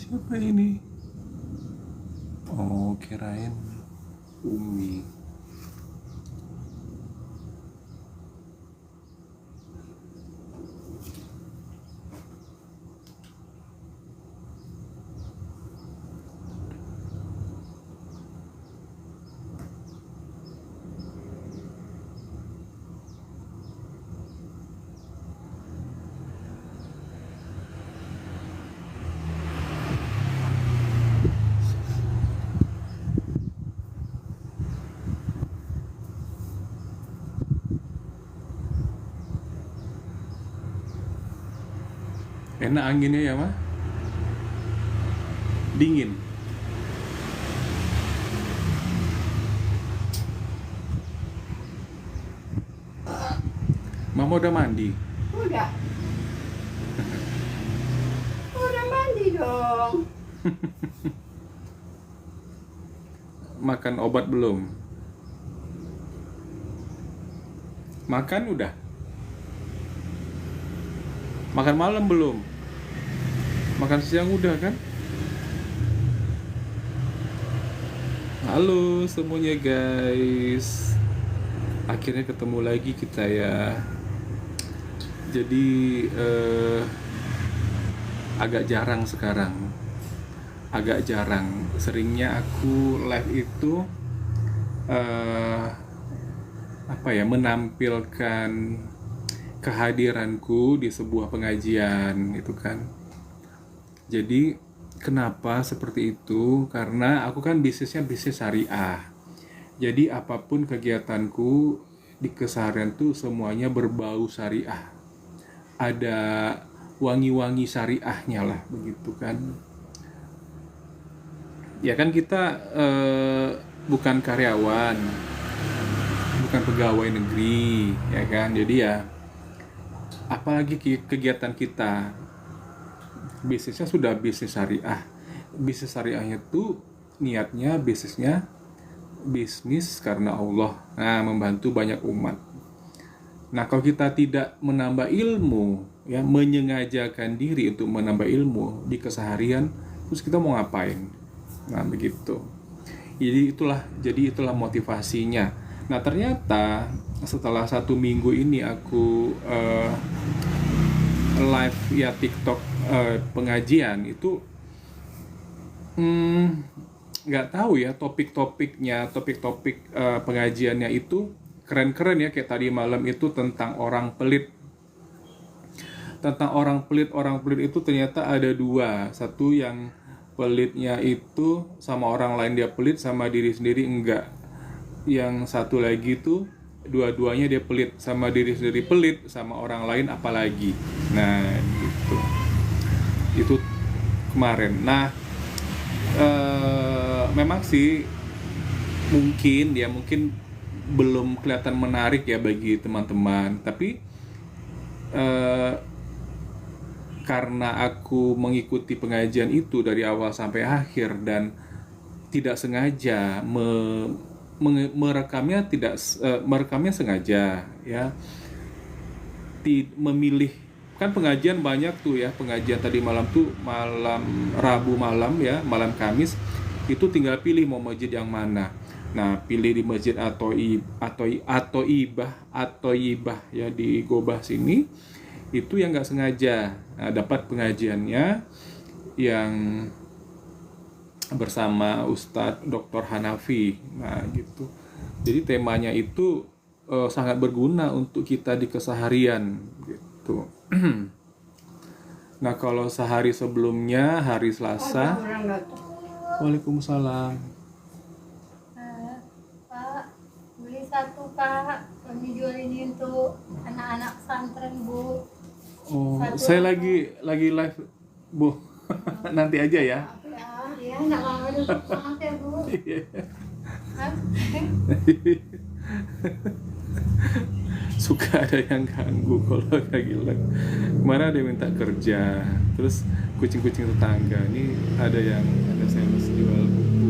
Siapa ini? Oh, kirain Umi. Enak anginnya ya, mah? Dingin. Mama udah mandi. Udah. Udah mandi dong. Makan obat belum? Makan udah? Makan malam belum? Makan siang udah kan? Halo semuanya guys. Akhirnya ketemu lagi kita ya. Jadi agak jarang sekarang. Agak jarang. Seringnya aku live itu menampilkan kehadiranku di sebuah pengajian itu kan. Jadi kenapa seperti itu? Karena aku kan bisnisnya bisnis syariah. Jadi apapun kegiatanku di keseharian tuh semuanya berbau syariah. Ada wangi-wangi syariahnya lah begitu kan. Ya kan kita bukan karyawan, bukan pegawai negeri, ya kan. Jadi ya apalagi kegiatan kita bisnisnya sudah bisnis syariah. Bisnis syariahnya tuh niatnya bisnisnya bisnis karena Allah, nah membantu banyak umat. Nah kalau kita tidak menambah ilmu, ya menyengajakan diri untuk menambah ilmu di keseharian, terus kita mau ngapain? Nah begitu. Jadi itulah motivasinya. Nah ternyata setelah 1 minggu ini aku live ya TikTok pengajian itu nggak tahu ya topik pengajiannya itu keren-keren ya. Kayak tadi malam itu tentang orang pelit itu ternyata ada 2. Satu yang pelitnya itu sama orang lain dia pelit, sama diri sendiri enggak. Yang satu lagi itu dua-duanya dia pelit, sama diri sendiri pelit, sama orang lain apalagi. Nah gitu. Itu kemarin. Nah memang sih mungkin belum kelihatan menarik ya bagi teman-teman, tapi karena aku mengikuti pengajian itu dari awal sampai akhir dan tidak sengaja merekamnya sengaja ya. Memilih kan pengajian banyak tuh ya, pengajian tadi malam tuh malam Rabu malam ya, malam Kamis itu tinggal pilih mau masjid yang mana. Nah pilih di masjid atau ibah ya di Gobah sini. Itu yang nggak sengaja dapat pengajiannya yang bersama Ustadz Dr. Hanafi. Nah gitu. Jadi temanya itu sangat berguna untuk kita di keseharian gitu. Nah kalau sehari sebelumnya hari Selasa. Waalaikumsalam. Pak, beli 1 Pak. Kami jual ini untuk anak-anak pesantren Bu. Oh, saya lagi live Bu. Nanti aja ya. Ya, enggak mau duduk sangat ya Bu. Suka ada yang ganggu kalau lagi live. Kemarin ada yang minta kerja, terus kucing-kucing tetangga. Ini ada sales jual buku.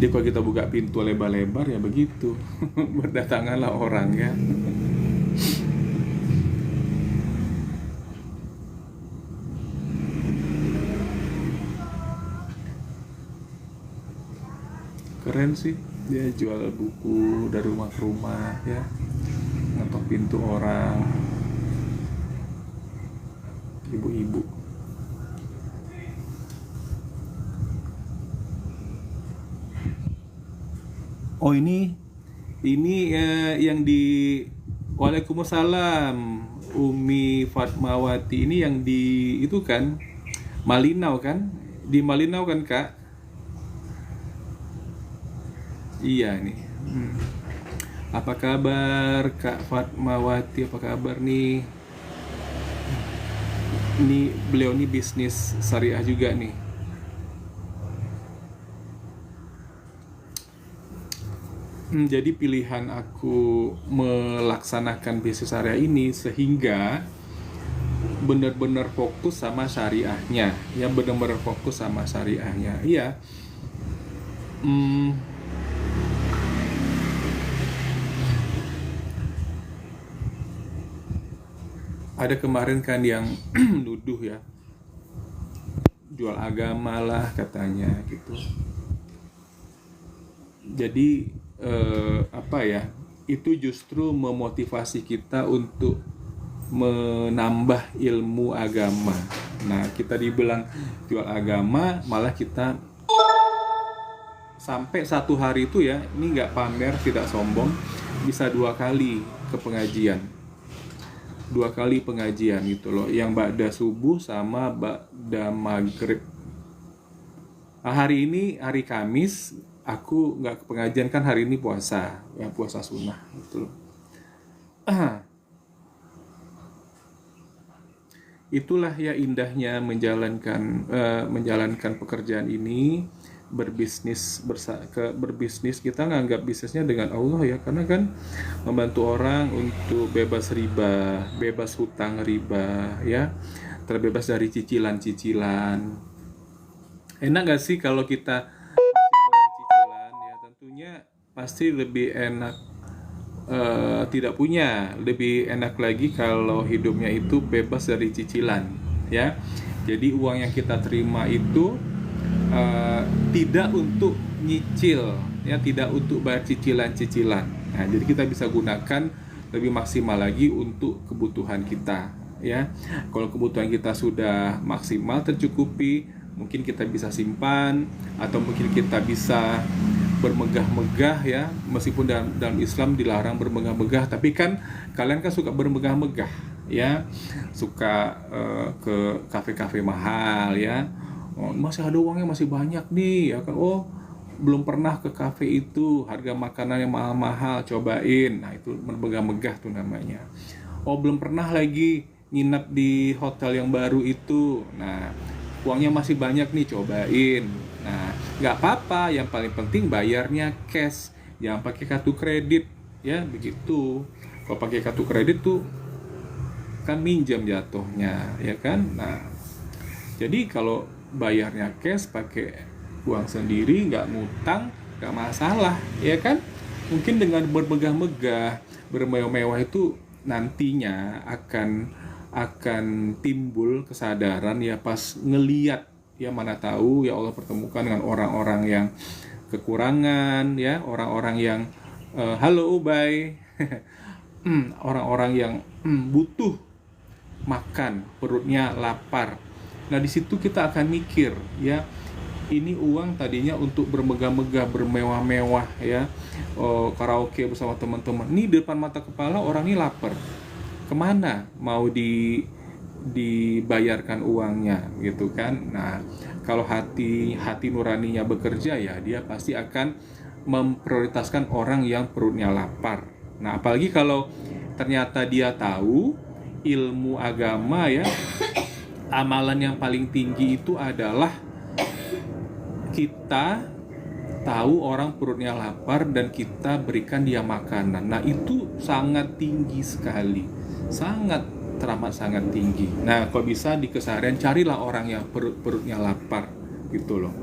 Jadi kalau kita buka pintu lebar-lebar ya begitu. Berdatanganlah orang ya. Keren sih, dia jual buku dari rumah ke rumah ya, ngetok pintu orang, ibu-ibu. Oh ini yang di Waalaikumsalam, Umi Fatmawati ini yang di itu kan Malinau kan? Di Malinau kan Kak? Iya nih. Apa kabar Kak Fatmawati? Apa kabar nih? Ini beliau nih bisnis syariah juga nih. Jadi pilihan aku melaksanakan bisnis syariah ini sehingga benar-benar fokus sama syariahnya, ya benar-benar fokus sama syariahnya. Iya. Ada kemarin kan yang nuduh ya, jual agama lah katanya gitu. Jadi apa ya, itu justru memotivasi kita untuk menambah ilmu agama. Nah, kita dibilang jual agama, malah kita sampai satu hari itu ya, ini nggak pamer, tidak sombong, bisa 2 kali ke pengajian. 2 kali pengajian gitu loh, yang ba'da subuh sama ba'da maghrib. Hari ini hari Kamis, aku nggak ke pengajian kan, hari ini puasa, ya puasa sunnah gitu loh. Itulah ya indahnya menjalankan pekerjaan ini, berbisnis kita nganggap bisnisnya dengan Allah ya, karena kan membantu orang untuk bebas riba, bebas hutang riba ya, terbebas dari cicilan-cicilan. Enak gak sih kalau kita cicilan ya? Tentunya pasti lebih enak tidak punya. Lebih enak lagi kalau hidupnya itu bebas dari cicilan ya. Jadi uang yang kita terima itu tidak untuk nyicil ya, tidak untuk bayar cicilan-cicilan. Nah, jadi kita bisa gunakan lebih maksimal lagi untuk kebutuhan kita ya. Kalau kebutuhan kita sudah maksimal tercukupi, mungkin kita bisa simpan, atau mungkin kita bisa bermegah-megah ya, meskipun dalam Islam dilarang bermegah-megah, tapi kan kalian kan suka bermegah-megah ya, suka ke kafe-kafe mahal ya. Oh, masih ada uangnya, masih banyak nih ya kan. Oh, belum pernah ke kafe itu, harga makanan yang mahal-mahal, cobain. Nah, itu bermegah-megah tuh namanya. Oh, belum pernah lagi nginap di hotel yang baru itu. Nah, uangnya masih banyak nih, cobain. Nah, nggak apa-apa, yang paling penting bayarnya cash, jangan pakai kartu kredit ya, begitu. Kalau pakai kartu kredit tuh kan minjam jatuhnya ya kan. Nah, jadi kalau bayarnya cash, pakai uang sendiri, nggak ngutang, nggak masalah ya kan. Mungkin dengan bermegah-megah, bermewah-mewah itu nantinya akan timbul kesadaran ya, pas ngeliat ya, mana tahu ya Allah pertemukan dengan orang-orang yang kekurangan ya, orang-orang yang halo Ubay orang-orang yang butuh makan, perutnya lapar. Nah, di situ kita akan mikir ya, ini uang tadinya untuk bermegah-megah, bermewah-mewah ya, karaoke bersama teman-teman, ini depan mata kepala orang ini lapar, kemana mau dibayarkan uangnya gitu kan. Nah, kalau hati nuraninya bekerja ya, dia pasti akan memprioritaskan orang yang perutnya lapar. Nah, apalagi kalau ternyata dia tahu ilmu agama ya, amalan yang paling tinggi itu adalah kita tahu orang perutnya lapar dan kita berikan dia makanan. Nah, itu sangat tinggi sekali, teramat sangat tinggi. Nah, kalau bisa di keseharian carilah orang yang perutnya lapar gitu loh.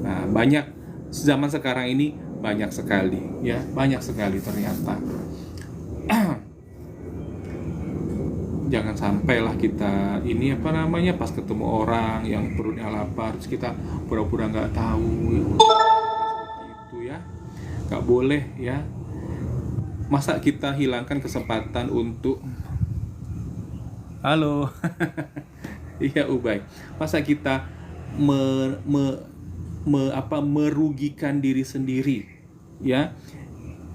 Nah, banyak zaman sekarang ini, banyak sekali ya, banyak sekali ternyata. Jangan sampailah kita ini pas ketemu orang yang perutnya lapar terus kita pura-pura nggak tahu ya, seperti itu ya. ya, nggak boleh ya. Masa kita hilangkan kesempatan untuk halo iya Ubay, masa kita merugikan diri sendiri ya,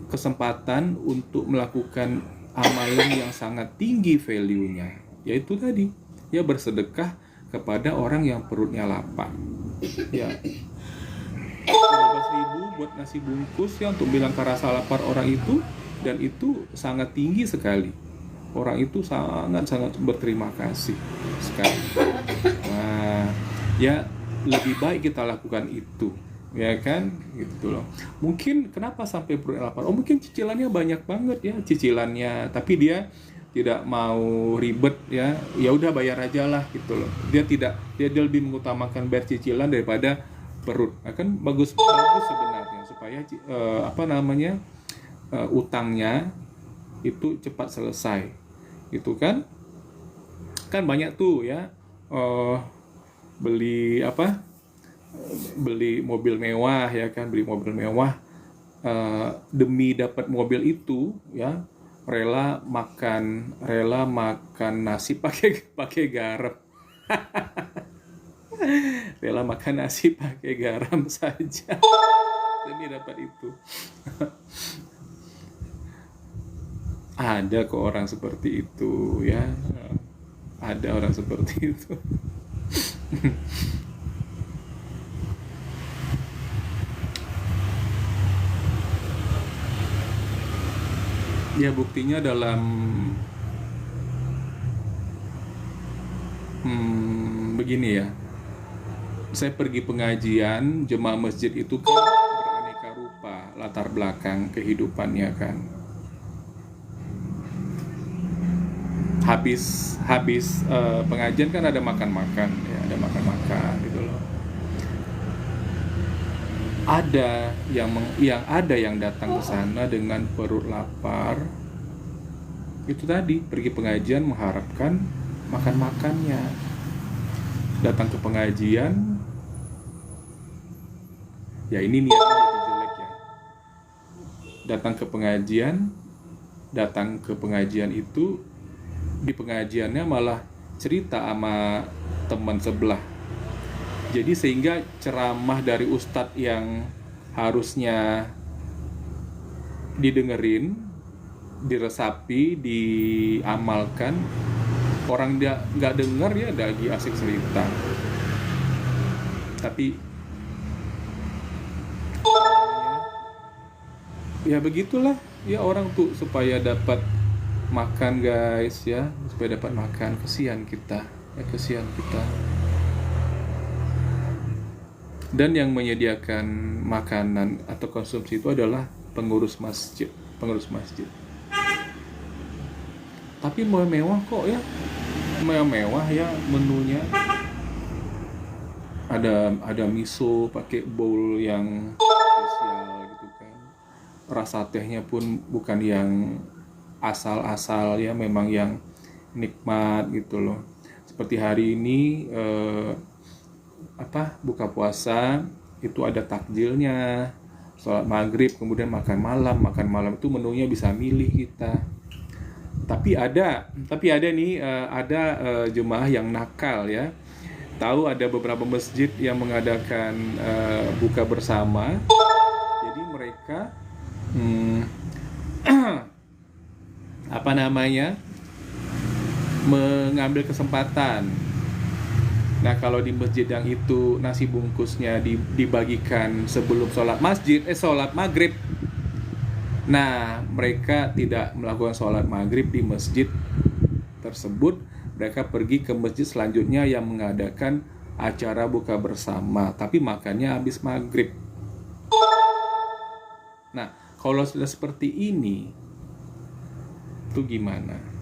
kesempatan untuk melakukan amalan yang sangat tinggi value-nya, yaitu tadi ya bersedekah kepada orang yang perutnya lapar ya. 15.000 buat nasi bungkus ya untuk bilang ke rasa lapar orang itu, dan itu sangat tinggi sekali. Orang itu sangat berterima kasih sekali. Nah, ya lebih baik kita lakukan itu, ya kan, gitu loh. Mungkin kenapa sampai perut lapar? Oh, mungkin cicilannya banyak banget ya, cicilannya, tapi dia tidak mau ribet ya. Ya udah bayar aja lah gitu loh. Dia lebih mengutamakan bayar cicilan daripada perut. Akan bagus sebenarnya supaya utangnya itu cepat selesai, gitu kan banyak tuh ya, beli mobil mewah ya kan, demi dapat mobil itu ya rela makan nasi pakai garam rela makan nasi pakai garam saja demi dapat itu. Ada kok orang seperti itu ya, ada orang seperti itu. Ya buktinya dalam begini ya, saya pergi pengajian jemaah masjid itu kan beraneka rupa latar belakang kehidupannya kan. Habis pengajian kan ada makan-makan ya, gitu loh. Ada yang datang ke sana dengan perut lapar. Itu tadi, pergi pengajian mengharapkan makan-makannya. Datang ke pengajian, ya ini niatnya jadi jelek ya. Datang ke pengajian itu, di pengajiannya malah cerita sama teman sebelah. Jadi sehingga ceramah dari ustadz yang harusnya didengerin, diresapi, diamalkan, orang dia nggak dengar ya lagi asik cerita. Tapi ya begitulah ya, orang tuh supaya dapat makan guys ya, supaya dapat makan, kesian kita. Dan yang menyediakan makanan atau konsumsi itu adalah pengurus masjid. Tapi mewah kok ya, mewah ya menunya. Ada miso pakai bowl yang spesial gitu kan. Rasa tehnya pun bukan yang asal-asal ya, memang yang nikmat gitu loh. Seperti hari ini buka puasa itu ada takjilnya, sholat maghrib, kemudian makan malam itu menunya bisa milih kita. Tapi ada jemaah yang nakal ya. Tahu ada beberapa masjid yang mengadakan buka bersama. Jadi mereka mengambil kesempatan. Nah, kalau di masjid yang itu nasi bungkusnya dibagikan sebelum sholat maghrib. Nah, mereka tidak melakukan sholat maghrib di masjid tersebut. Mereka pergi ke masjid selanjutnya yang mengadakan acara buka bersama, tapi makannya habis maghrib. Nah, kalau sudah seperti ini, itu gimana?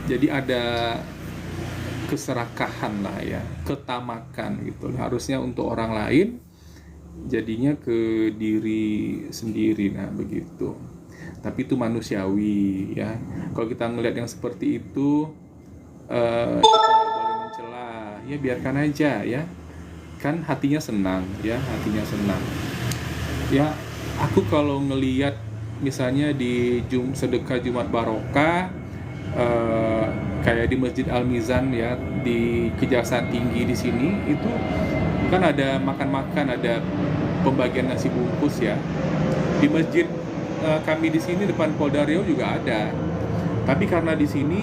Jadi ada keserakahan lah ya, ketamakan gitu. Harusnya untuk orang lain, jadinya ke diri sendiri. Nah begitu. Tapi itu manusiawi ya. Kalau kita ngelihat yang seperti itu, kita nggak boleh ya biarkan aja ya, kan hatinya senang ya, hatinya senang ya. Aku kalau ngeliat misalnya di sedekah Jumat Barokah, eh, kayak di Masjid Al Mizan ya, di Kejaksaan Tinggi di sini itu kan ada makan-makan, ada pembagian nasi bungkus ya. Di masjid kami di sini depan Polda Riau juga ada, tapi karena di sini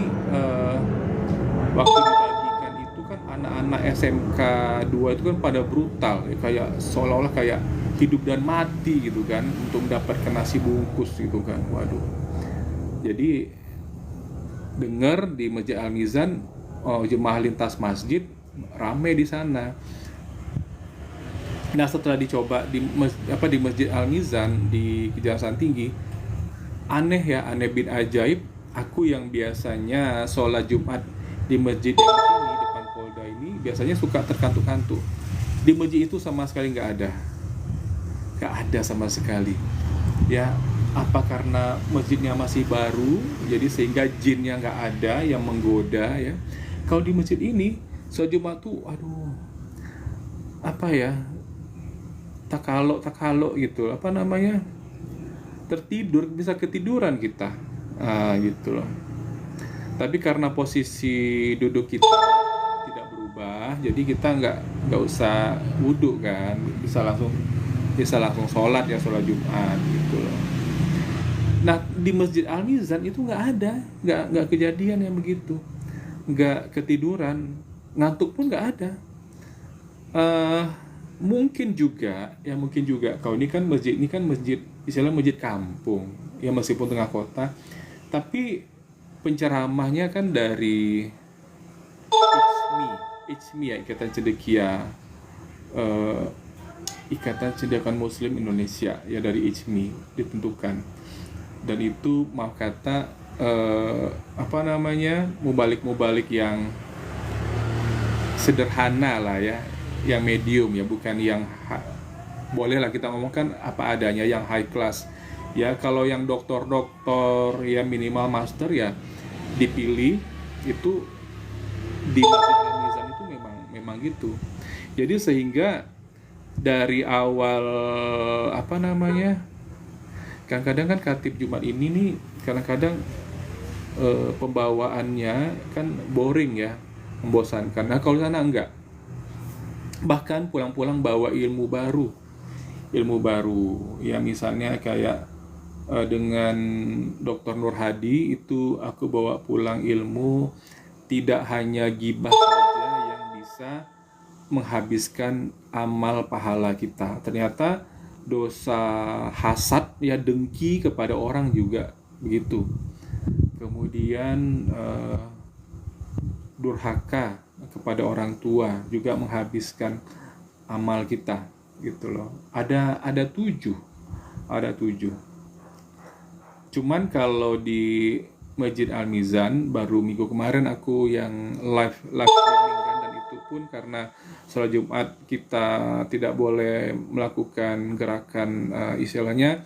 waktu dibagikan itu kan anak-anak SMK 2 itu kan pada brutal ya, kayak seolah-olah kayak hidup dan mati gitu kan untuk mendapatkan nasi bungkus gitu kan. Waduh. Jadi dengar di Masjid Al Mizan, jemaah lintas masjid rame di sana. Nah, setelah dicoba di Masjid Al Mizan di Kejaksaan Tinggi, aneh ya, aneh bin ajaib. Aku yang biasanya sholat Jumat di masjid yang sini depan Polda ini biasanya suka terkantuk-kantuk. Di masjid itu sama sekali nggak ada sama sekali. Ya, apa karena masjidnya masih baru, jadi sehingga jinnya nggak ada yang menggoda ya. Kalau di masjid ini sholat Jumat tuh, aduh, apa ya, tak kalok gitu, apa namanya, bisa ketiduran kita, gitu loh. Tapi karena posisi duduk kita tidak berubah, jadi kita nggak usah wudhu kan, bisa langsung sholat Jumat gitu loh. Nah, di Masjid Al Mizan itu nggak kejadian yang begitu, nggak ketiduran, ngantuk pun nggak ada. Mungkin juga kalau ini kan masjid istilah masjid kampung ya, meskipun tengah kota, tapi penceramahnya kan dari ICMI ya, Ikatan Cendekiawan Muslim Indonesia ya, dari ICMI ditentukan. Dan itu maaf kata mubalik yang sederhana lah ya, yang medium ya, bukan yang bolehlah kita ngomongkan apa adanya, yang high class ya. Kalau yang doktor ya minimal master ya dipilih itu di Masjid Al Mizan itu memang gitu. Jadi sehingga dari awal kadang-kadang kan khatib Jumat ini nih kadang-kadang pembawaannya kan boring ya, membosankan. Nah, kalau sana enggak, bahkan pulang-pulang bawa ilmu baru ya. Misalnya kayak dengan Dr. Nur Hadi itu aku bawa pulang ilmu tidak hanya gibah saja yang bisa menghabiskan amal pahala kita, ternyata dosa hasad ya, dengki kepada orang juga begitu. Kemudian durhaka kepada orang tua juga menghabiskan amal kita gitu loh. Ada tujuh. Cuman kalau di Masjid Al Mizan baru minggu kemarin aku yang live streaming kan, dan itu pun karena sholat Jumat kita tidak boleh melakukan gerakan istilahnya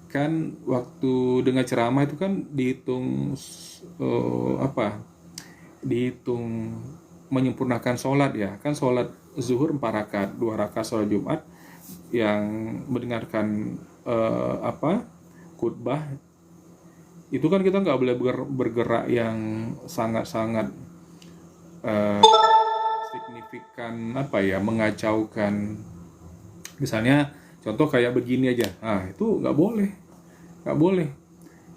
kan, waktu dengar ceramah itu kan dihitung dihitung menyempurnakan sholat ya kan. Sholat zuhur 4 rakaat, 2 rakaat sholat Jumat, yang mendengarkan khutbah itu kan kita nggak boleh bergerak yang sangat-sangat signifikan mengacaukan. Misalnya contoh kayak begini aja, itu nggak boleh.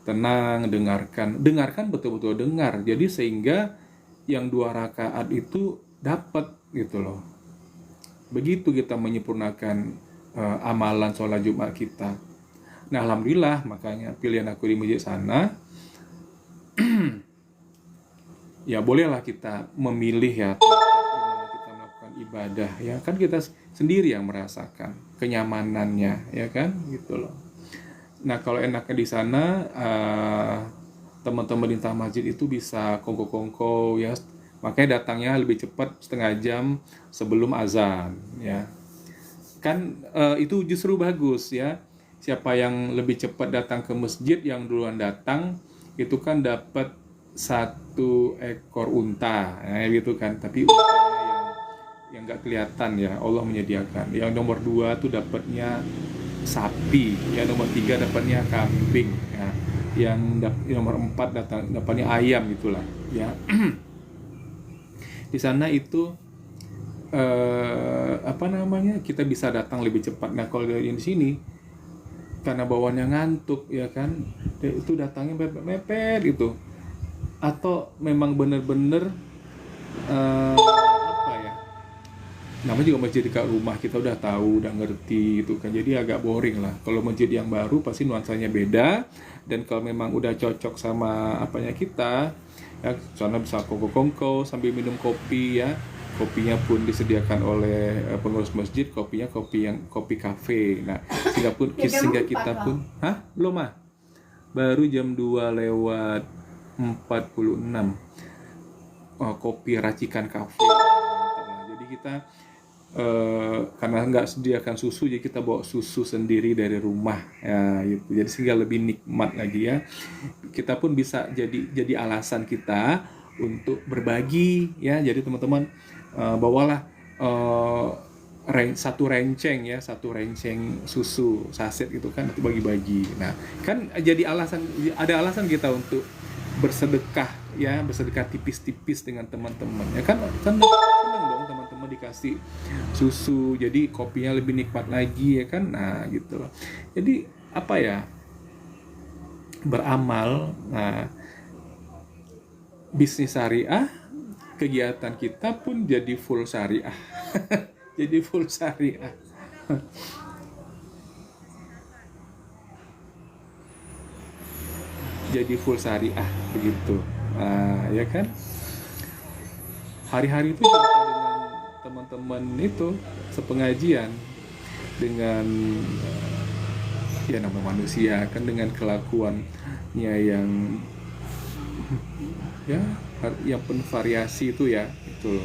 Tenang, dengarkan betul-betul dengar. Jadi sehingga yang 2 rakaat itu dapat gitu loh. Begitu kita menyempurnakan amalan sholat Jumat kita. Nah, alhamdulillah, makanya pilihan aku di masjid sana. Ya bolehlah kita memilih ya tempat di mana kita melakukan ibadah ya kan, kita sendiri yang merasakan kenyamanannya ya kan gitu loh. Nah, kalau enaknya di sana teman-teman di masjid itu bisa kongko-kongko ya, makanya datangnya lebih cepat, setengah jam sebelum azan ya kan. Itu justru bagus ya. Siapa yang lebih cepat datang ke masjid, yang duluan datang itu kan dapat 1 ekor unta gitu kan. Tapi untanya yang yang nggak kelihatan ya, Allah menyediakan. Yang nomor 2 tuh dapatnya sapi, yang nomor 3 dapatnya kambing ya. Yang nomor 4 dapatnya ayam gitulah ya. Di sana itu kita bisa datang lebih cepat. Nah kalau di sini karena bawaannya ngantuk ya kan, itu datangnya mepet gitu, atau memang bener-bener namanya juga masjid dekat rumah, kita udah tahu, udah ngerti gitu kan, jadi agak boring lah. Kalau masjid yang baru pasti nuansanya beda, dan kalau memang udah cocok sama apanya kita ya, sana bisa kongko sambil minum kopi ya. Kopinya pun disediakan oleh pengurus masjid, kopinya kopi kafe. Nah, sehingga kita pun belum baru jam 2:46. Kopi racikan kafe. Jadi kita karena nggak sediakan susu, jadi kita bawa susu sendiri dari rumah ya gitu. Jadi sehingga lebih nikmat lagi ya. Kita pun bisa jadi alasan kita untuk berbagi ya. Jadi teman-teman bawalah satu renceng susu saset gitu kan, itu bagi-bagi. Nah kan jadi ada alasan kita untuk bersedekah tipis-tipis dengan teman-teman ya kan seneng dong teman-teman dikasih susu, jadi kopinya lebih nikmat lagi ya kan. Nah gitu loh, jadi beramal. Nah, bisnis syariah, kegiatan kita pun jadi full syariah. Jadi full syariah. Jadi full syariah begitu. Ya kan? Hari-hari itu juga dengan teman-teman itu sepengajian, dengan ya nama manusia kan, dengan kelakuannya yang ya yang penuh variasi itu ya itu.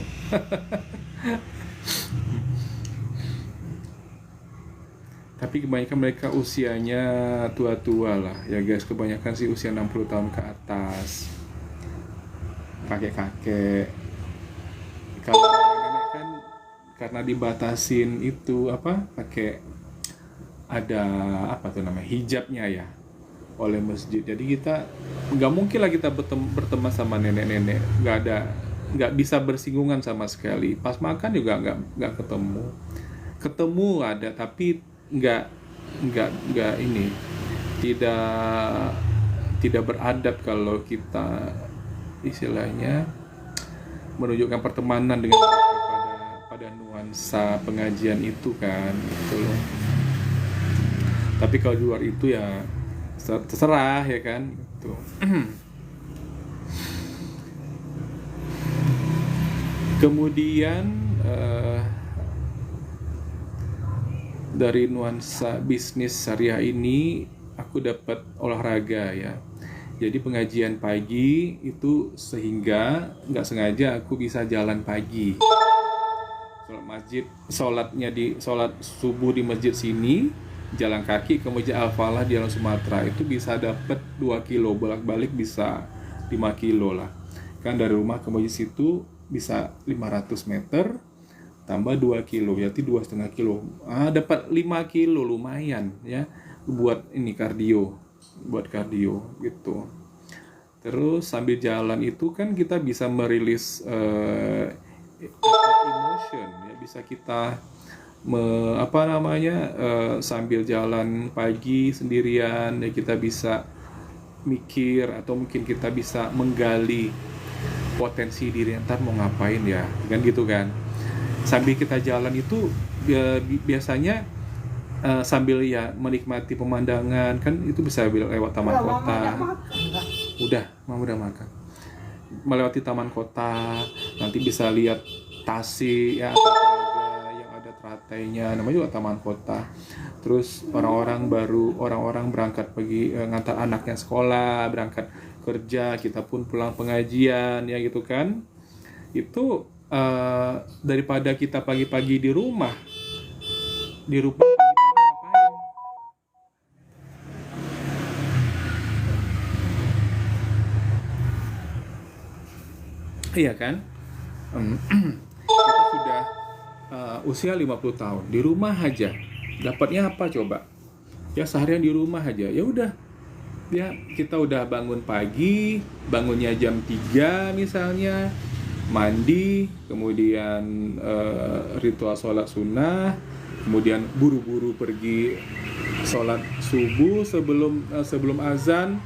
Tapi kebanyakan mereka usianya tua-tua lah ya guys, kebanyakan sih usia 60 tahun ke atas, kakek-kakek. Kalau nenek kan karena dibatasin itu pakai ada hijabnya ya oleh masjid, jadi kita nggak mungkin lah kita berteman sama nenek-nenek, nggak bisa bersinggungan sama sekali. Pas makan juga nggak ketemu ada, tapi nggak ini tidak beradab kalau kita istilahnya menunjukkan pertemanan dengan mereka pada nuansa pengajian itu kan gitu loh. Tapi kalau di luar itu ya terserah ya kan gitu. Kemudian dari nuansa bisnis syariah ini aku dapat olahraga ya. Jadi pengajian pagi itu sehingga nggak sengaja aku bisa jalan pagi. Sholat subuh di masjid sini, jalan kaki ke Masjid Al-Falah di Alam Sumatera itu bisa dapat 2 kilo, bolak-balik bisa 5 kilo lah. Kan dari rumah ke masjid situ bisa 500 meter tambah 2 kilo, berarti 2,5 kilo. Dapat 5 kilo, lumayan ya buat kardio gitu. Terus sambil jalan itu kan kita bisa merilis emotion ya, bisa kita sambil jalan pagi sendirian ya, kita bisa mikir atau mungkin kita bisa menggali potensi diri, ntar mau ngapain ya kan gitu kan. Sambil kita jalan itu biasanya sambil ya menikmati pemandangan kan, itu bisa lewat taman kota. Mama udah makan. Melewati taman kota, nanti bisa lihat Tasik ya, atau Telaga yang ada teratainya, namanya juga taman kota. Terus orang-orang berangkat pergi ngantar anaknya sekolah, berangkat kerja, kita pun pulang pengajian ya gitu kan. Itu daripada kita pagi-pagi di rumah ngapain? Iya kan? Kita sudah usia 50 tahun di rumah aja, dapatnya apa coba? Ya seharian di rumah aja, ya udah, ya kita udah bangun pagi, bangunnya jam 3 misalnya, mandi, kemudian ritual sholat sunnah, kemudian buru-buru pergi sholat subuh sebelum azan.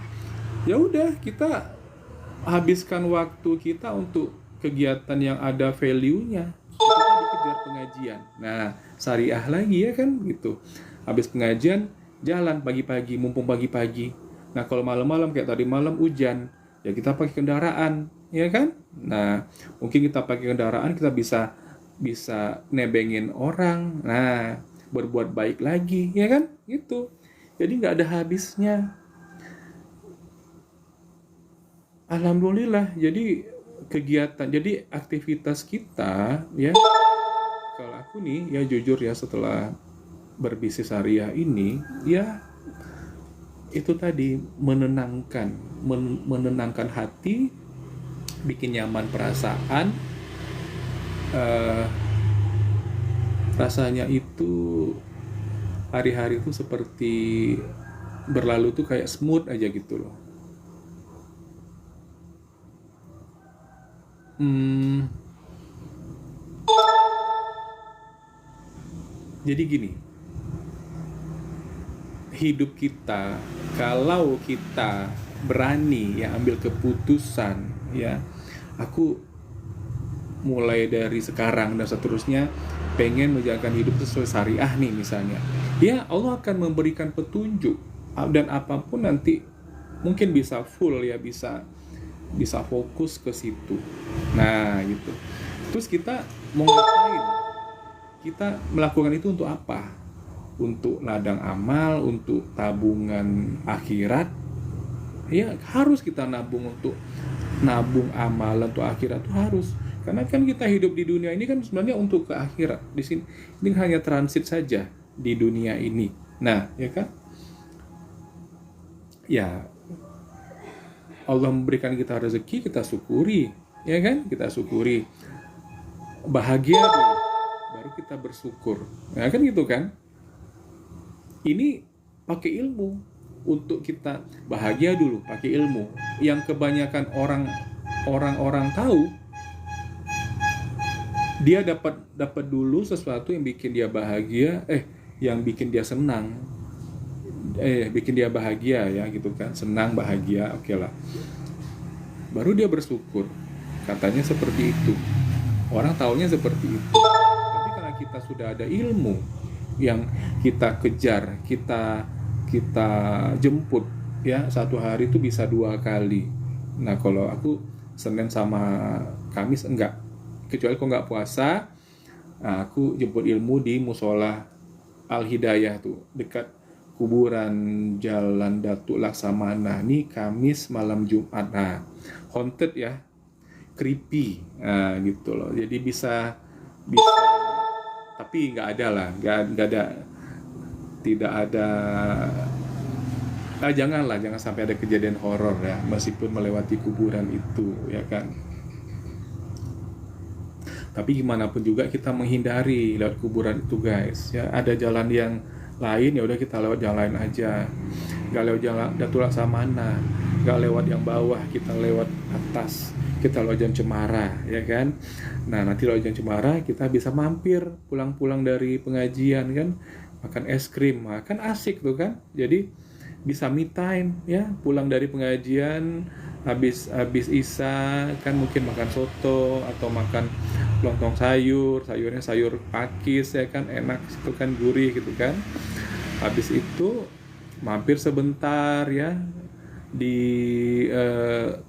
Ya udah, kita habiskan waktu kita untuk kegiatan yang ada value-nya. Kita dikejar pengajian. Nah, syariah lagi ya kan gitu. Habis pengajian jalan pagi-pagi, mumpung pagi-pagi. Nah, kalau malam-malam kayak tadi malam hujan, ya kita pakai kendaraan, ya kan? Nah, mungkin kita pakai kendaraan kita bisa nebengin orang. Nah, berbuat baik lagi, ya kan? Gitu. Jadi nggak ada habisnya. Alhamdulillah, jadi kegiatan, jadi aktivitas kita ya, kalau aku nih ya jujur ya setelah berbisnis syariah ini ya itu tadi menenangkan hati, bikin nyaman perasaan, eh, rasanya itu hari-hari itu seperti berlalu tuh kayak smooth aja gitu loh. Hmm, jadi gini, hidup kita kalau kita berani ya ambil keputusan ya, aku mulai dari sekarang dan seterusnya pengen menjalankan hidup sesuai syariah nih misalnya, ya Allah akan memberikan petunjuk dan apapun nanti mungkin bisa full ya, bisa fokus ke situ. Nah gitu. Terus kita mau ngapain? Kita melakukan itu untuk apa? Untuk ladang amal, untuk tabungan akhirat. Ya harus kita nabung amal untuk akhirat tuh harus. Karena kan kita hidup di dunia ini kan sebenarnya untuk ke akhirat. Di sini ini hanya transit saja di dunia ini. Nah, ya kan? Ya, Allah memberikan kita rezeki, kita syukuri, ya kan? Kita syukuri. Bahagia dulu, baru kita bersyukur. Nah, kan gitu kan? Ini pakai ilmu untuk kita bahagia dulu, pakai ilmu. Yang kebanyakan orang-orang tahu, dia dapat dulu sesuatu yang bikin dia bahagia, yang bikin dia senang, bikin dia bahagia ya gitu kan, senang bahagia, oke lah. Baru dia bersyukur, katanya seperti itu. Orang taunya seperti itu. Tapi karena kita sudah ada ilmu yang kita kejar, kita jemput ya, satu hari itu bisa 2 kali. Nah kalau aku Senin sama Kamis enggak, kecuali kalau nggak puasa, nah, aku jemput ilmu di musola Al Hidayah tuh dekat kuburan Jalan Datuk Laksamana. Nih Kamis malam Jumat. Nah, haunted ya, creepy, nah, gitu loh. Jadi bisa, tapi nggak ada lah, nggak ada, tidak ada. Nah, jangan sampai ada kejadian horor ya, meskipun melewati kuburan itu, ya kan. Tapi gimana pun juga kita menghindari lewat kuburan itu guys ya. Ada jalan yang lain, ya udah kita lewat jalan lain aja, nggak lewat jalan Datuk Laksamana, nggak lewat yang bawah, kita lewat atas, kita lewat Jalan Cemara ya kan. Nah nanti lewat Jalan Cemara kita bisa mampir pulang dari pengajian kan, makan es krim, nah, kan asik tuh kan. Jadi bisa me time ya, pulang dari pengajian habis isya kan, mungkin makan soto atau makan lontong sayurnya sayur pakis ya kan, enak itu kan, gurih gitu kan. Habis itu mampir sebentar ya di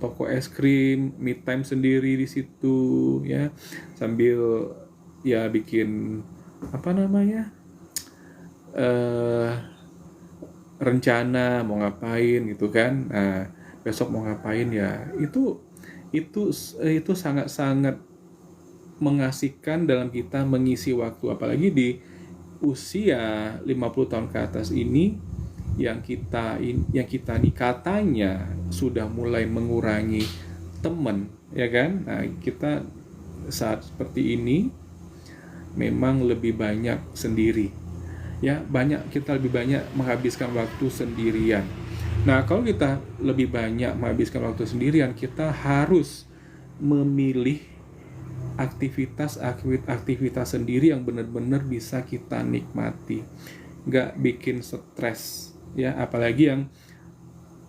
toko es krim, me time sendiri di situ ya, sambil ya bikin apa namanya, rencana mau ngapain gitu kan. Nah, besok mau ngapain ya, itu sangat-sangat mengasihkan dalam kita mengisi waktu, apalagi di usia 50 tahun ke atas ini yang kita nih katanya sudah mulai mengurangi teman ya kan. Nah, kita saat seperti ini memang lebih banyak sendiri. Ya, kita lebih banyak menghabiskan waktu sendirian. Nah, kalau kita lebih banyak menghabiskan waktu sendirian, kita harus memilih aktivitas sendiri yang benar-benar bisa kita nikmati, nggak bikin stres, ya, apalagi yang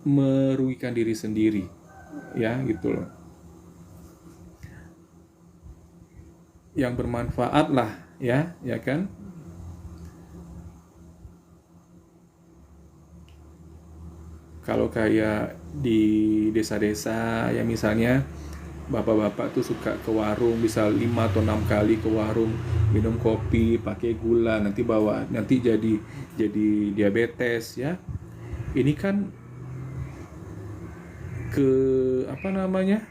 merugikan diri sendiri, ya, gitu loh. Yang bermanfaat lah, ya kan. Kalau kayak di desa-desa ya, misalnya bapak-bapak tuh suka ke warung, bisa 5 atau 6 kali ke warung minum kopi pakai gula, nanti jadi diabetes, ya. Ini kan ke apa namanya,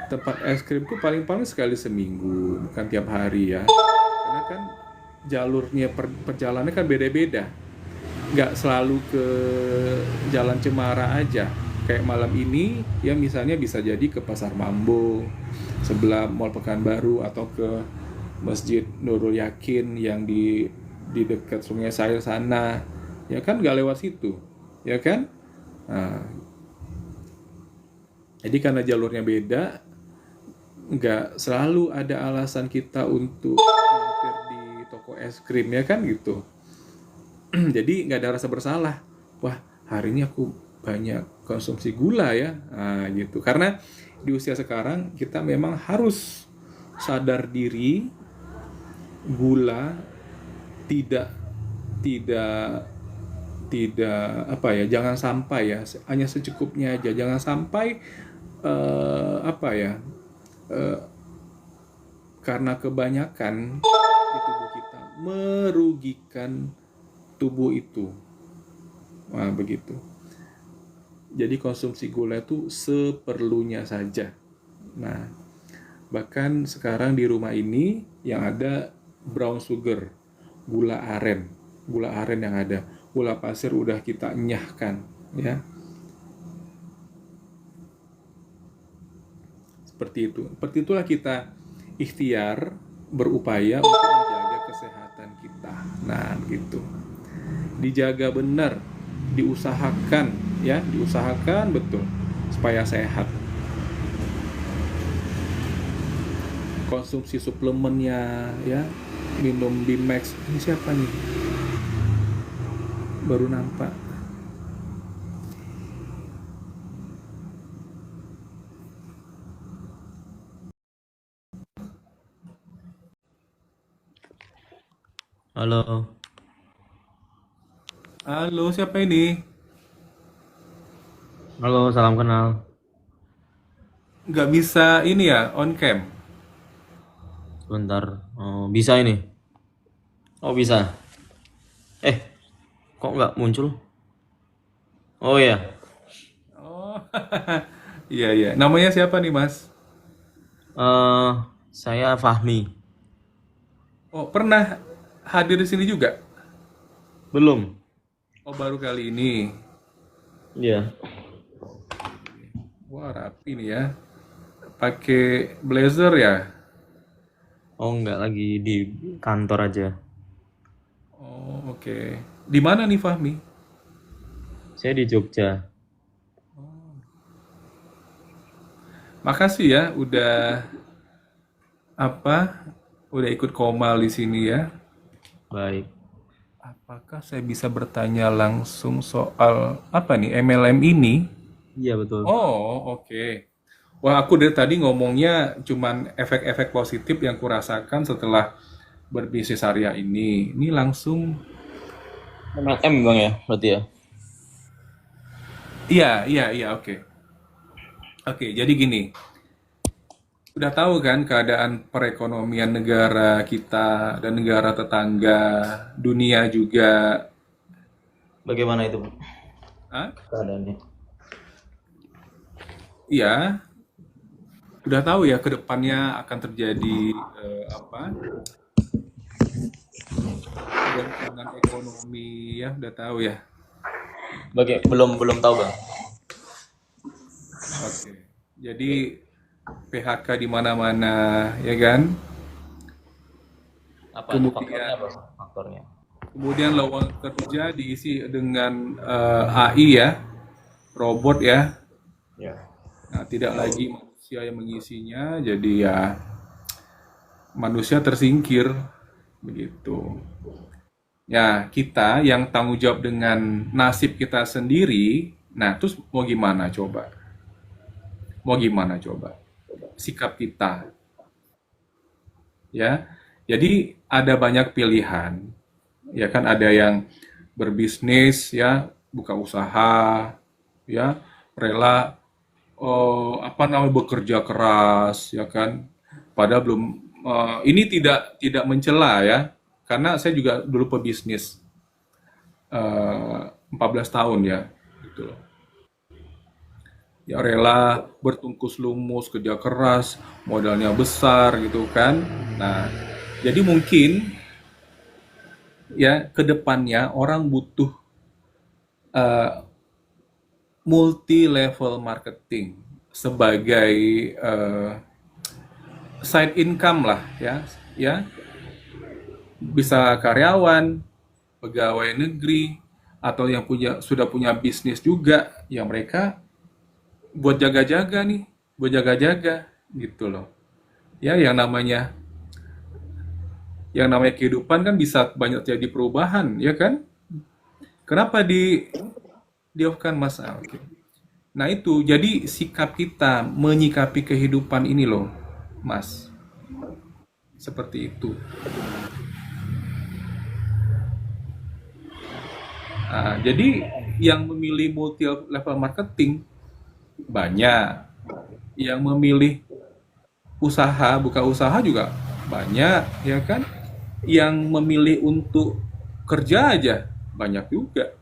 tempat es krim tuh paling-paling sekali seminggu, bukan tiap hari, ya. Karena kan jalurnya perjalanannya kan beda-beda, nggak selalu ke Jalan Cemara aja. Kayak malam ini ya, misalnya bisa jadi ke Pasar Mambo sebelah Mall Pekanbaru, atau ke Masjid Nurul Yakin yang di dekat Sungai Sair sana, ya kan, nggak lewat situ, ya kan. Nah, jadi karena jalurnya beda, nggak selalu ada alasan kita untuk mampir di toko es krim, ya kan, gitu. Jadi nggak ada rasa bersalah. Wah, hari ini aku banyak konsumsi gula, ya. Nah, gitu. Karena di usia sekarang kita memang harus sadar diri, gula tidak tidak tidak apa ya, jangan sampai, ya, hanya secukupnya aja. Jangan sampai apa ya, karena kebanyakan di tubuh kita merugikan tubuh itu. Nah, begitu. Jadi konsumsi gula itu seperlunya saja. Nah, bahkan sekarang di rumah ini yang ada brown sugar, gula aren yang ada. Gula pasir udah kita enyahkan, ya. Seperti itu. Seperti itulah kita ikhtiar berupaya untuk menjaga kesehatan kita. Nah, gitu. Dijaga benar, diusahakan, ya, diusahakan betul supaya sehat. Konsumsi suplemennya, ya, minum Bimax. Ini siapa nih? Baru nampak. Halo, Halo, siapa ini? halo, salam kenal. Nggak bisa ini ya, on cam. Sebentar, oh, bisa ini? Oh bisa. Eh, kok nggak muncul? Oh iya, Oh, iya iya. Namanya siapa nih, Mas? eh saya Fahmi. Oh, pernah hadir di sini juga? Belum? Oh, baru kali ini. Iya. Wah, rapi nih, ya. Pakai blazer ya? Oh nggak, lagi di kantor aja. Oh, oke. Di mana nih, Fahmi? Saya di Jogja. Makasih ya, apa? Udah ikut Komal di sini, ya. Baik. Apakah saya bisa bertanya langsung soal apa nih, MLM ini? Iya betul. Oh, oke. Wah, aku dari tadi ngomongnya cuman efek-efek positif yang kurasakan setelah berbisnis area ini. Ini langsung, MLM bang ya, berarti ya. iya, iya, iya, oke. Oke, jadi gini. Udah tahu kan keadaan perekonomian negara kita dan negara tetangga, dunia juga. Bagaimana itu Ah, keadaannya? iya, udah tahu ya ke depannya akan terjadi apa? Goncangan ekonomi, ya, udah tahu ya. Belum tahu bang. Oke. Jadi PHK di mana-mana, ya kan? Apa tuh faktornya Kemudian apa? Faktornya. kemudian lowongan kerja diisi dengan AI ya, robot ya. Ya. Nah, tidak lagi manusia yang mengisinya, jadi ya manusia tersingkir begitu. Ya, kita yang tanggung jawab dengan nasib kita sendiri, nah terus mau gimana coba? Mau gimana coba? Sikap kita, ya. Jadi ada banyak pilihan, ya kan ada yang berbisnis, ya, buka usaha, ya, rela apa namanya bekerja keras, ya kan. Padahal belum ini tidak mencela ya, karena saya juga dulu pebisnis 14 tahun ya, gitu loh. Ya rela bertungkus lumus kerja keras, modalnya besar gitu kan. Nah, jadi mungkin ya ke depannya orang butuh multi level marketing sebagai side income lah ya, ya bisa karyawan, pegawai negeri atau yang sudah punya bisnis juga, ya mereka buat jaga-jaga nih, buat jaga-jaga gitu loh. Ya yang namanya kehidupan kan bisa banyak jadi perubahan, ya kan? Kenapa di off kan Mas? Ah, oke. Nah itu jadi sikap kita menyikapi kehidupan ini loh, Mas. Seperti itu. Nah, jadi yang memilih multi level marketing banyak, yang memilih usaha, buka usaha juga banyak, ya kan? Yang memilih untuk kerja aja banyak juga,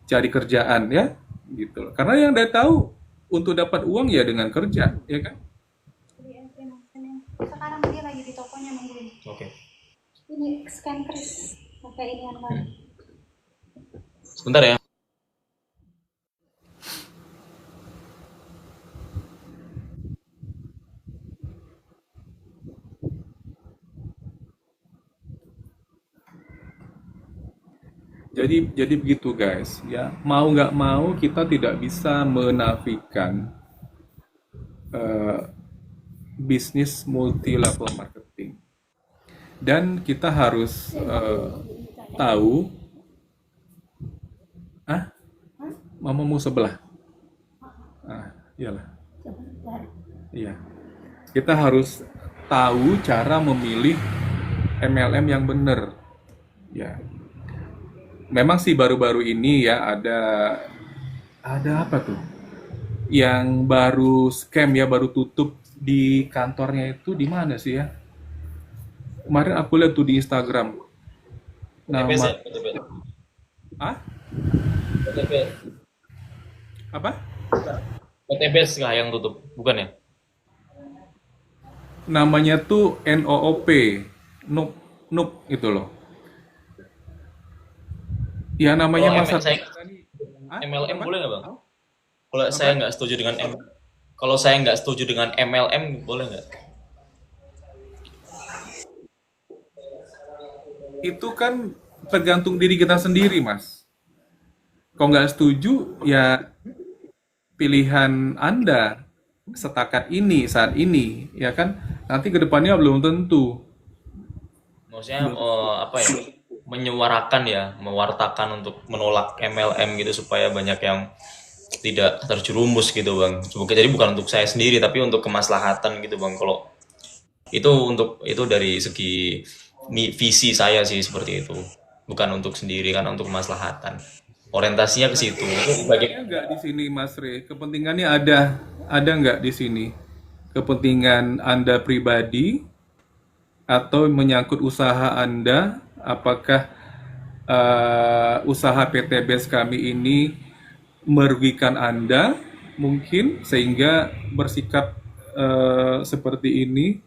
cari kerjaan ya, gitu loh. Karena yang dia tahu untuk dapat uang ya dengan kerja, ya kan? Sekarang dia lagi di tokonya nungguin. Oke. Ini scan kris pakai ini kan. Sebentar ya. Jadi begitu guys, ya mau nggak mau kita tidak bisa menafikan bisnis multi level marketing, dan kita harus tahu, mamamu sebelah, iyalah, iya, kita harus tahu cara memilih MLM yang benar, ya. Memang sih baru-baru ini ya ada apa tuh? Yang baru scam ya, baru tutup di kantornya itu di mana sih ya? Kemarin aku lihat tuh di Instagram. PTBS Nama ya? PTBS. ah PTBS. apa? PTBS kah yang tutup? Bukan ya? Namanya tuh NOOP. Noob Noob itu loh. Ya namanya Kalau Mas saya tadi. MLM Apa? boleh nggak bang? Kalau Apa? saya nggak setuju dengan kalau saya nggak setuju dengan MLM boleh nggak? Itu kan tergantung diri kita sendiri, Mas. Kalau nggak setuju, ya pilihan Anda setakat ini, saat ini, ya kan? Nanti ke depannya belum tentu. Maksudnya apa ya? Menyuarakan ya, mewartakan untuk menolak MLM gitu supaya banyak yang tidak terjerumus gitu bang. Jadi bukan untuk saya sendiri tapi untuk kemaslahatan gitu bang. Kalau itu dari segi visi saya sih seperti itu. Bukan untuk sendiri kan untuk kemaslahatan. Orientasinya ke situ. Itu Kepentingannya bagi nggak di sini, Mas Re? Kepentingannya ada nggak di sini? Kepentingan Anda pribadi atau menyangkut usaha Anda? Apakah usaha PTBS kami ini merugikan Anda mungkin sehingga bersikap seperti ini?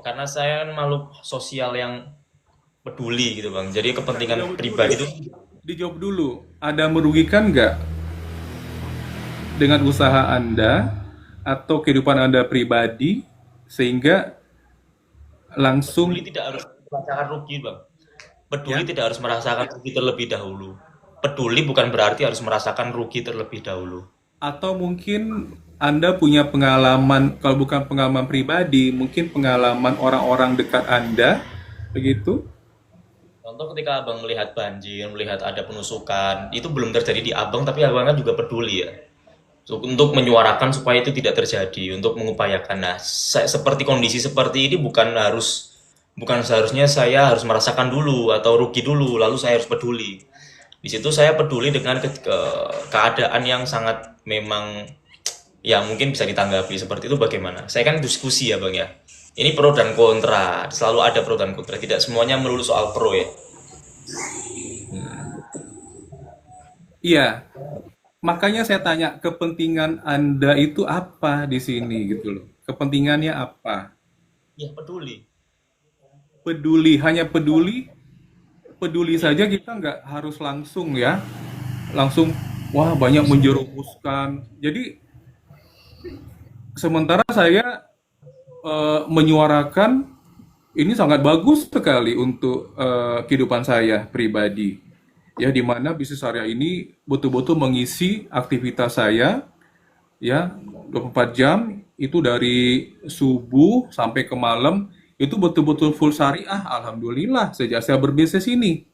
karena saya kan makhluk sosial yang peduli gitu bang. Jadi Nah, kepentingan pribadi itu dijawab dulu. Ada merugikan nggak dengan usaha Anda atau kehidupan Anda pribadi sehingga langsung. Peduli tidak harus merasakan rugi, Bang. Peduli Ya, tidak harus merasakan rugi terlebih dahulu. Peduli bukan berarti harus merasakan rugi terlebih dahulu. atau mungkin Anda punya pengalaman, kalau bukan pengalaman pribadi, mungkin pengalaman orang-orang dekat Anda, begitu. Contoh ketika abang melihat banjir, melihat ada penusukan, itu belum terjadi di abang, tapi abang kan juga peduli ya. Untuk menyuarakan supaya itu tidak terjadi, untuk mengupayakan. Nah, seperti kondisi seperti ini bukan seharusnya saya harus merasakan dulu atau rugi dulu, lalu saya harus peduli. Di situ saya peduli dengan keadaan yang sangat memang ya mungkin bisa ditanggapi seperti itu bagaimana. Saya kan diskusi ya bang ya. Ini pro dan kontra, selalu ada pro dan kontra. Tidak semuanya melulu soal pro ya. Iya, makanya saya tanya kepentingan Anda itu apa di sini gitu loh. Kepentingannya apa? Ya peduli. Peduli, hanya peduli, peduli saja kita nggak harus langsung ya, langsung wah banyak menjerumuskan. Jadi sementara saya menyuarakan ini sangat bagus sekali untuk kehidupan saya pribadi. Ya, di mana bisnis area ini betul-betul mengisi aktivitas saya ya 24 jam itu dari subuh sampai ke malam itu betul-betul full syariah. Alhamdulillah sejak saya berbisnis ini.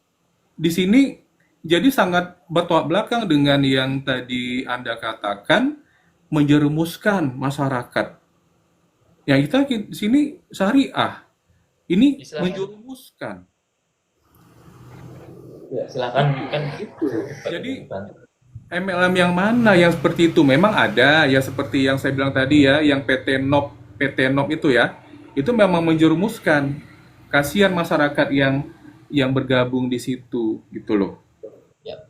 Di sini jadi sangat bertolak belakang dengan yang tadi Anda katakan menjerumuskan masyarakat. Yang kita di sini syariah. Ini Silakan. menjerumuskan. Ya, silakan Itu, kan itu. Jadi bantu. MLM yang mana yang seperti itu? Memang ada ya seperti yang saya bilang tadi ya, yang PT Nop itu ya. Itu memang menjerumuskan. Kasihan masyarakat yang bergabung di situ gitu loh. Ya,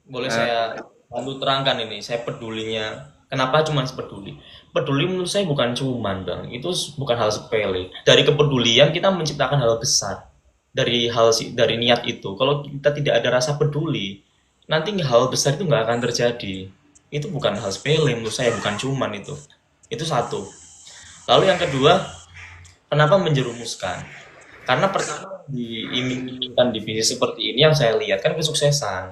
boleh Eh, saya bantu terangkan ini. Saya pedulinya. Kenapa cuma peduli? Peduli menurut saya bukan cuman, Bang. Itu bukan hal sepele. Dari kepedulian kita menciptakan hal besar. Dari niat itu. Kalau kita tidak ada rasa peduli, nanti hal besar itu nggak akan terjadi. Itu bukan hal sepele menurut saya, bukan cuman itu. Itu satu. Lalu yang kedua, kenapa menjerumuskan? Karena pertama diiming-imingkan di bisnis seperti ini yang saya lihat kan kesuksesan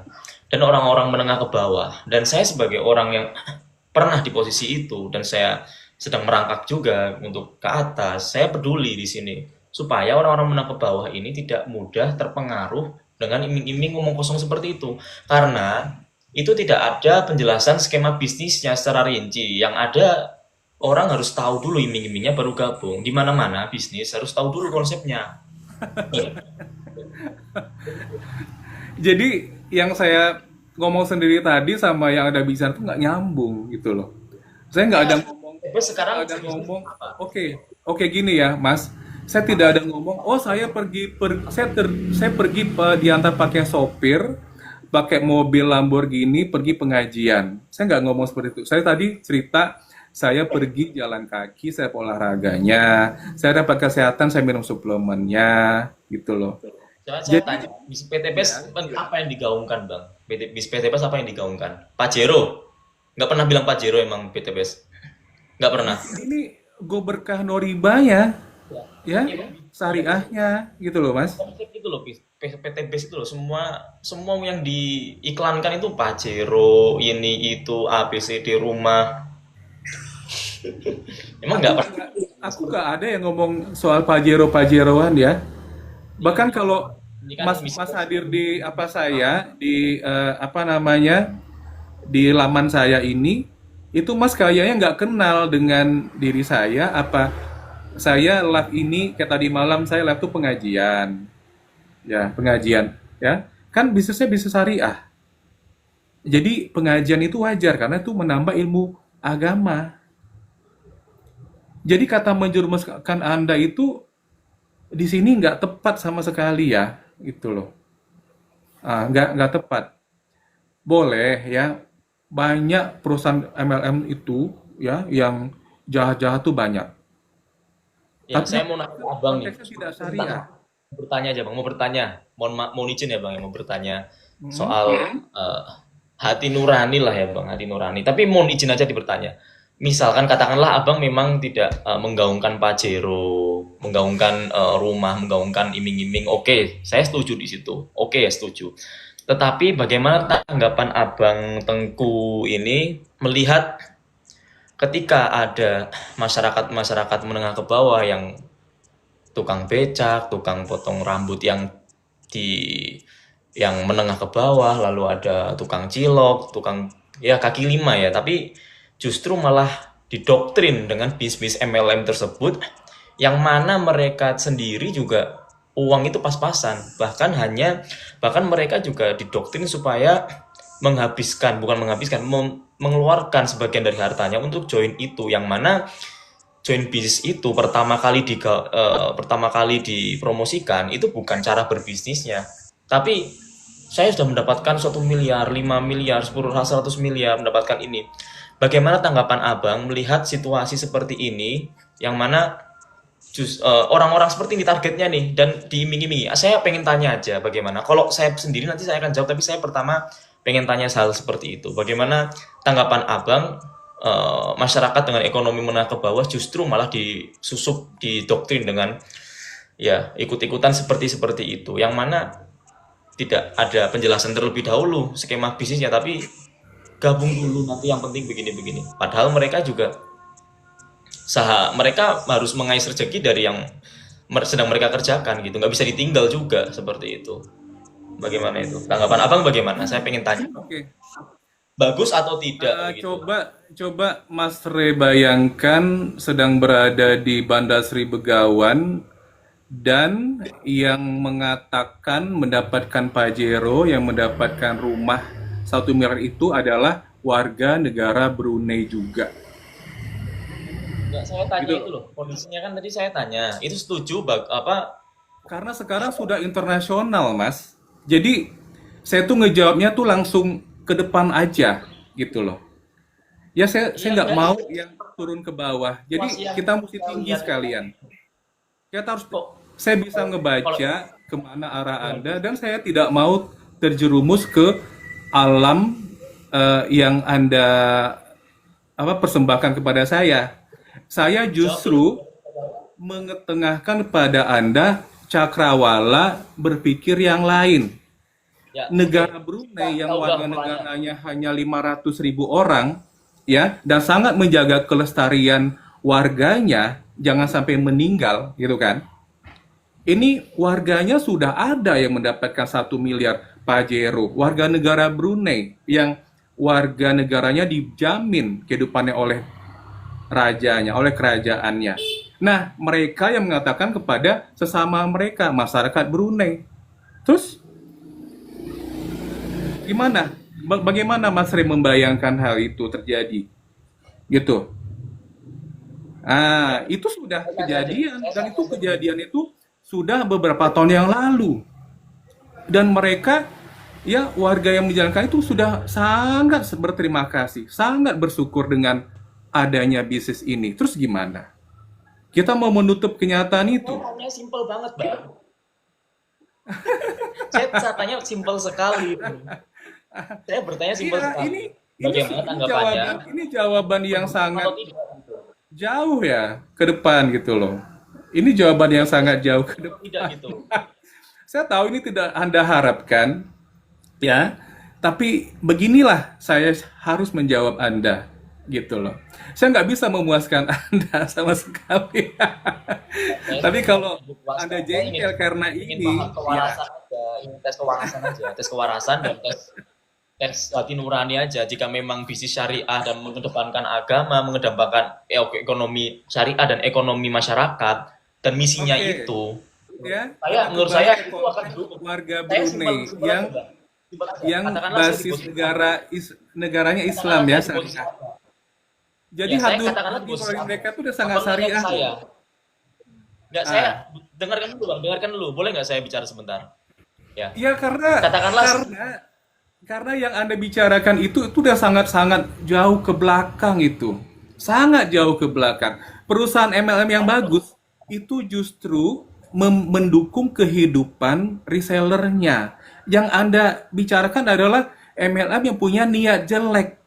dan orang-orang menengah ke bawah. Dan saya sebagai orang yang pernah di posisi itu dan saya sedang merangkak juga untuk ke atas, saya peduli di sini supaya orang-orang menengah ke bawah ini tidak mudah terpengaruh dengan iming-iming ngomong kosong seperti itu. Karena itu tidak ada penjelasan skema bisnisnya secara rinci. Yang ada orang harus tahu dulu iming-imingnya baru gabung. Di mana-mana bisnis harus tahu dulu konsepnya. jadi yang saya ngomong sendiri tadi sama yang ada bicara tuh nggak nyambung gitu loh. Saya nggak ada ngomong, Tapi sekarang nggak ada bisnis ngomong. apa? Oke, oke gini ya, Mas. Saya tidak ada ngomong. Oh, saya pergi diantar pakai sopir, pakai mobil Lamborghini, pergi pengajian. Saya nggak ngomong seperti itu. Saya tadi cerita saya pergi jalan kaki, saya olahraganya, saya dapat kesehatan, saya minum suplemennya, gitu loh. Saya Jadi, tanya, bis PTBS ya, apa yang digaungkan, Bang? Bis PTBS apa yang digaungkan? Pajero. Nggak pernah bilang Pajero emang PTBS. Nggak pernah. ini go berkah noribanya, Ya. ya, Iya, Bang. syariahnya, gitu loh, Mas. Konsep itu loh, PTBS itu loh, semua semua yang diiklankan itu Pajero, ini itu ABCD rumah. Emang Aku nggak nggak, pernah nggak- aku nggak ada yang ngomong soal pajeroan ya. Bahkan kalau ini kan Mas hadir di apa saya di apa namanya di laman saya ini, itu Mas kayaknya nggak kenal dengan diri saya. Apa saya live ini kayak tadi malam saya live tuh pengajian, ya pengajian, ya kan bisnisnya bisnis syariah. Jadi pengajian itu wajar karena itu menambah ilmu agama. Jadi kata menjerumuskan Anda itu di sini nggak tepat sama sekali ya, gitu loh. Nggak tepat. Boleh ya, banyak perusahaan MLM itu ya yang jahat-jahat tuh banyak. ya Tapi saya mau nanya ke Abang nih. konteksnya tidak syariah. Mau bertanya aja, Bang. Mau bertanya. Mohon izin ya, Bang, yang mau bertanya Hmm. soal eh, hati nurani lah ya, Bang, hati nurani. Tapi mohon izin aja dibertanya. Misalkan katakanlah Abang memang tidak menggaungkan Pajero, menggaungkan rumah, menggaungkan iming-iming. Oke, saya setuju di situ. Oke, ya setuju. Tetapi bagaimana tanggapan Abang Tengku ini melihat ketika ada masyarakat-masyarakat menengah ke bawah yang tukang becak, tukang potong rambut di yang menengah ke bawah, lalu ada tukang cilok, tukang ya kaki lima ya, tapi justru malah didoktrin dengan bisnis MLM tersebut, yang mana mereka sendiri juga uang itu pas-pasan, bahkan mereka juga didoktrin supaya mengeluarkan sebagian dari hartanya untuk join itu, yang mana join bisnis itu pertama kali dipromosikan itu bukan cara berbisnisnya, tapi saya sudah mendapatkan 1 miliar, 5 miliar, 10, 100 miliar mendapatkan ini. Bagaimana tanggapan Abang melihat situasi seperti ini, yang mana orang-orang seperti ini targetnya nih dan diiming-imingi. Saya pengen tanya aja bagaimana. Kalau saya sendiri nanti saya akan jawab, tapi saya pertama pengen tanya hal seperti itu. Bagaimana tanggapan Abang, masyarakat dengan ekonomi menengah ke bawah justru malah didoktrin dengan ya ikut-ikutan seperti itu, yang mana tidak ada penjelasan terlebih dahulu skema bisnisnya, tapi gabung dulu nanti yang penting begini-begini. Padahal mereka juga mereka harus mengais rezeki dari yang sedang mereka kerjakan gitu, nggak bisa ditinggal juga seperti itu. Bagaimana itu? Tanggapan Abang bagaimana? Saya pengen tanya. Oke. Bagus atau tidak? Gitu. Coba Mas Re bayangkan sedang berada di Bandar Sri Begawan dan yang mengatakan mendapatkan Pajero, yang mendapatkan rumah 1 miliar itu adalah warga negara Brunei juga. Nggak, saya tanya Gitu. itu loh. Kondisinya kan tadi saya tanya. Itu setuju Karena sekarang sudah internasional, Mas. Jadi saya tuh ngejawabnya tuh langsung ke depan aja gitu loh. Ya saya iya nggak enggak mau itu yang turun ke bawah. situasi Jadi yang kita mesti kita tinggi lihat sekalian. Kita harus, kok saya bisa kalau ngebaca kemana arah Anda dan saya tidak mau terjerumus ke alam yang Anda persembahkan kepada saya. Saya jawab dulu. justru mengetengahkan pada Anda cakrawala berpikir yang lain. Ya, Negara oke. Brunei yang Tahu warga bang polanya. negaranya hanya 500.000 orang, ya, dan sangat menjaga kelestarian warganya, jangan sampai meninggal, gitu kan? Ini warganya sudah ada yang mendapatkan 1 miliar Pajero, warga negara Brunei yang warga negaranya dijamin kehidupannya oleh rajanya, oleh kerajaannya. Nah, mereka yang mengatakan kepada sesama mereka, masyarakat Brunei. Terus gimana? Bagaimana Mas Rem membayangkan hal itu terjadi? Gitu. Ya, Itu sudah saya tanya aja. kejadian Saya dan tanya itu aja. kejadian itu sudah beberapa tahun yang lalu. Dan mereka ya warga yang menjalankan itu sudah sangat berterima kasih, sangat bersyukur dengan adanya bisnis ini. Terus gimana? Kita mau menutup kenyataan Saya itu? tanya simpel banget, Bang. Saya tanya simpel sekali. Saya bertanya simpel Iya, sekali. ini Bagaimana tanggapannya? ini jawaban yang sangat Kalau tidak, gitu. jauh ya ke depan gitu loh. Ini jawaban yang sangat jauh ke Kalau depan. tidak gitu. Saya tahu ini tidak Anda harapkan, ya. Tapi beginilah saya harus menjawab Anda, gitu loh. Saya nggak bisa memuaskan Anda sama sekali. Saya Tapi kalau puas. Anda Saya jengkel karena ingin ini, paham ya, kewarasan aja. Ini tes kewarasan aja. Tes kewarasan dan tes hati nurani aja. Jika memang bisnis syariah dan mengedepankan agama, mengedepankan ekonomi syariah dan ekonomi masyarakat dan misinya oke, itu, ya. menurut Kembali saya ke itu akan konteks didukung. warga Saya simpel Brunei simpel aja, Bang. Simpel aja. yang Katakanlah saya di basis posisi Anda. negaranya Islam Katakanlah ya, saya di posisi syariah. Anda. Jadi Ya, saya hati katakanlah di posisi nurani Anda. mereka itu udah sangat Abang tanya ke syariah loh. saya. Enggak, saya Ah, dengarkan dulu, Bang. Dengarkan dulu. Boleh nggak saya bicara sebentar? Ya. ya Katakanlah karena yang Anda bicarakan itu udah sangat-sangat jauh ke belakang itu. Sangat jauh ke belakang. Perusahaan MLM yang bagus itu justru mendukung kehidupan resellernya. Yang Anda bicarakan adalah MLM yang punya niat jelek.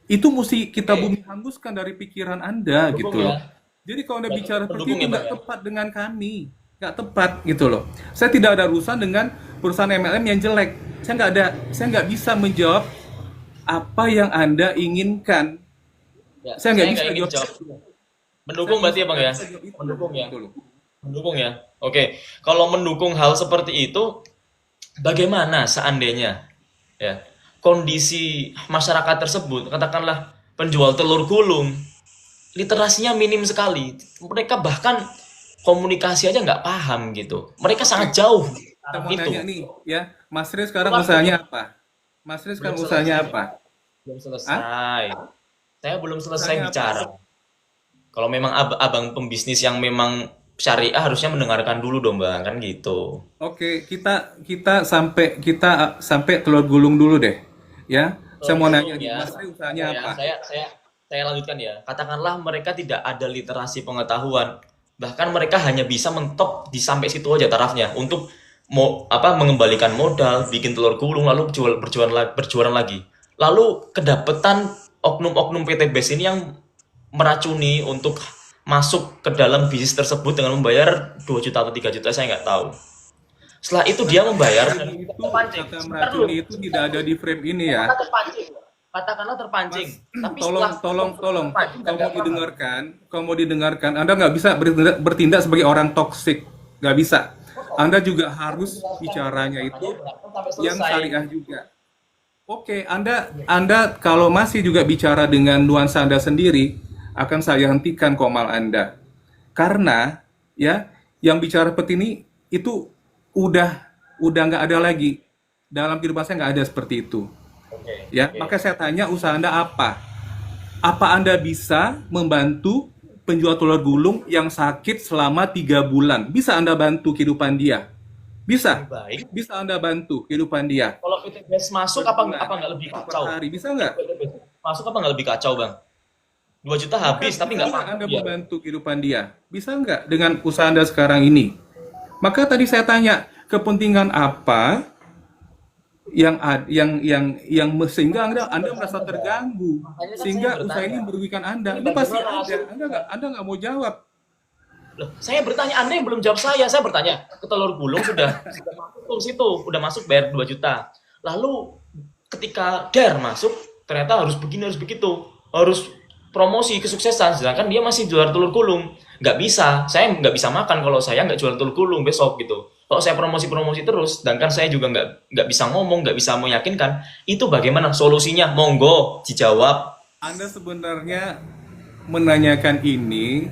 Itu mesti kita oke, bumi hanguskan dari pikiran Anda dukung gitu loh. ya. Jadi kalau Anda Berarti bicara seperti mendukung itu ya bang nggak ya? tepat dengan kami, nggak tepat gitu loh. Saya tidak ada urusan dengan perusahaan MLM yang jelek. Saya nggak bisa menjawab apa yang Anda inginkan. Ya, Saya nggak saya bisa nggak ingin jawab jawab. itu. Mendukung berarti ya bang Nggak ya? bisa jawab itu, Mendukung ya? gitu loh. Mendukung ya? Oke, kalau mendukung hal seperti itu, bagaimana seandainya ya kondisi masyarakat tersebut, katakanlah penjual telur gulung, literasinya minim sekali. Mereka bahkan komunikasi aja nggak paham gitu. Mereka Oke, sangat jauh kita arah mau itu. nanya nih, ya, Mas Riz sekarang Keluar usahanya apa? Mas Riz belum sekarang usahanya selesai, apa? belum Hah? selesai. Saya belum selesai Usahanya apa? bicara. Kalau memang abang pembisnis yang memang syariah harusnya mendengarkan dulu dong bang, kan gitu. Oke, kita sampai telur gulung dulu deh, ya. Saya Telur mau nanya gulung nih, ya. Mas Riz usahanya Oh ya, apa? saya lanjutkan ya. Katakanlah mereka tidak ada literasi pengetahuan, bahkan mereka hanya bisa mentok di sampai situ aja tarafnya untuk mau apa mengembalikan modal, bikin telur gulung lalu berjualan lagi. Lalu kedapetan oknum-oknum PT BES ini yang meracuni untuk masuk ke dalam bisnis tersebut dengan membayar 2 juta atau 3 juta saya nggak tahu. Setelah itu dia membayar dan terpancing. Kata Sebentar dulu. meracuni itu tidak ada di frame ini ya. Katakanlah terpancing. Katakanlah terpancing. Mas, Tapi tolong, setelah tolong, tolong. terpancing dan nggak paham. Kalau mau didengarkan, Anda nggak bisa bertindak sebagai orang toksik. Nggak bisa. Anda juga harus bicaranya itu Sampai yang selesai. syariah juga. Oke, Anda kalau masih juga bicara dengan nuansa Anda sendiri, akan saya hentikan komal Anda. Karena ya, yang bicara seperti ini itu udah nggak ada lagi. Dalam kehidupan saya nggak ada seperti itu. Oke, Ya, oke. maka saya tanya usaha Anda apa? Apa Anda bisa membantu penjual telur gulung yang sakit selama 3 bulan? Bisa Anda bantu kehidupan dia? Lebih Bisa. baik. Bisa Anda bantu kehidupan dia. Kalau PT BES masuk Per apa bulan, apa nggak lebih per kacau? hari. Bisa nggak? PT BES masuk apa nggak lebih kacau bang? 2 juta Maka habis tapi bisa nggak nggak paham Anda dia. membantu kehidupan dia? Bisa nggak dengan usaha Anda sekarang ini? Maka tadi saya tanya, kepentingan apa sehingga Anda merasa terganggu, Makanya kan saya sehingga usaha ini bertanya. merugikan Anda? Ini Ini pasti bagaimana ada. hasil? Anda nggak mau jawab. Loh, saya bertanya, Anda yang belum jawab saya. Saya bertanya, ke telur gulung sudah masuk tuh situ, udah masuk bayar 2 juta. Lalu ketika masuk, ternyata harus begini, harus begitu. Harus promosi kesuksesan, sedangkan dia masih jual telur gulung. Nggak bisa, saya nggak bisa makan kalau saya nggak jual telur gulung besok gitu. Kalau saya promosi-promosi terus, sedangkan saya juga nggak bisa ngomong, nggak bisa meyakinkan, itu bagaimana solusinya? Monggo, dijawab. Anda sebenarnya menanyakan ini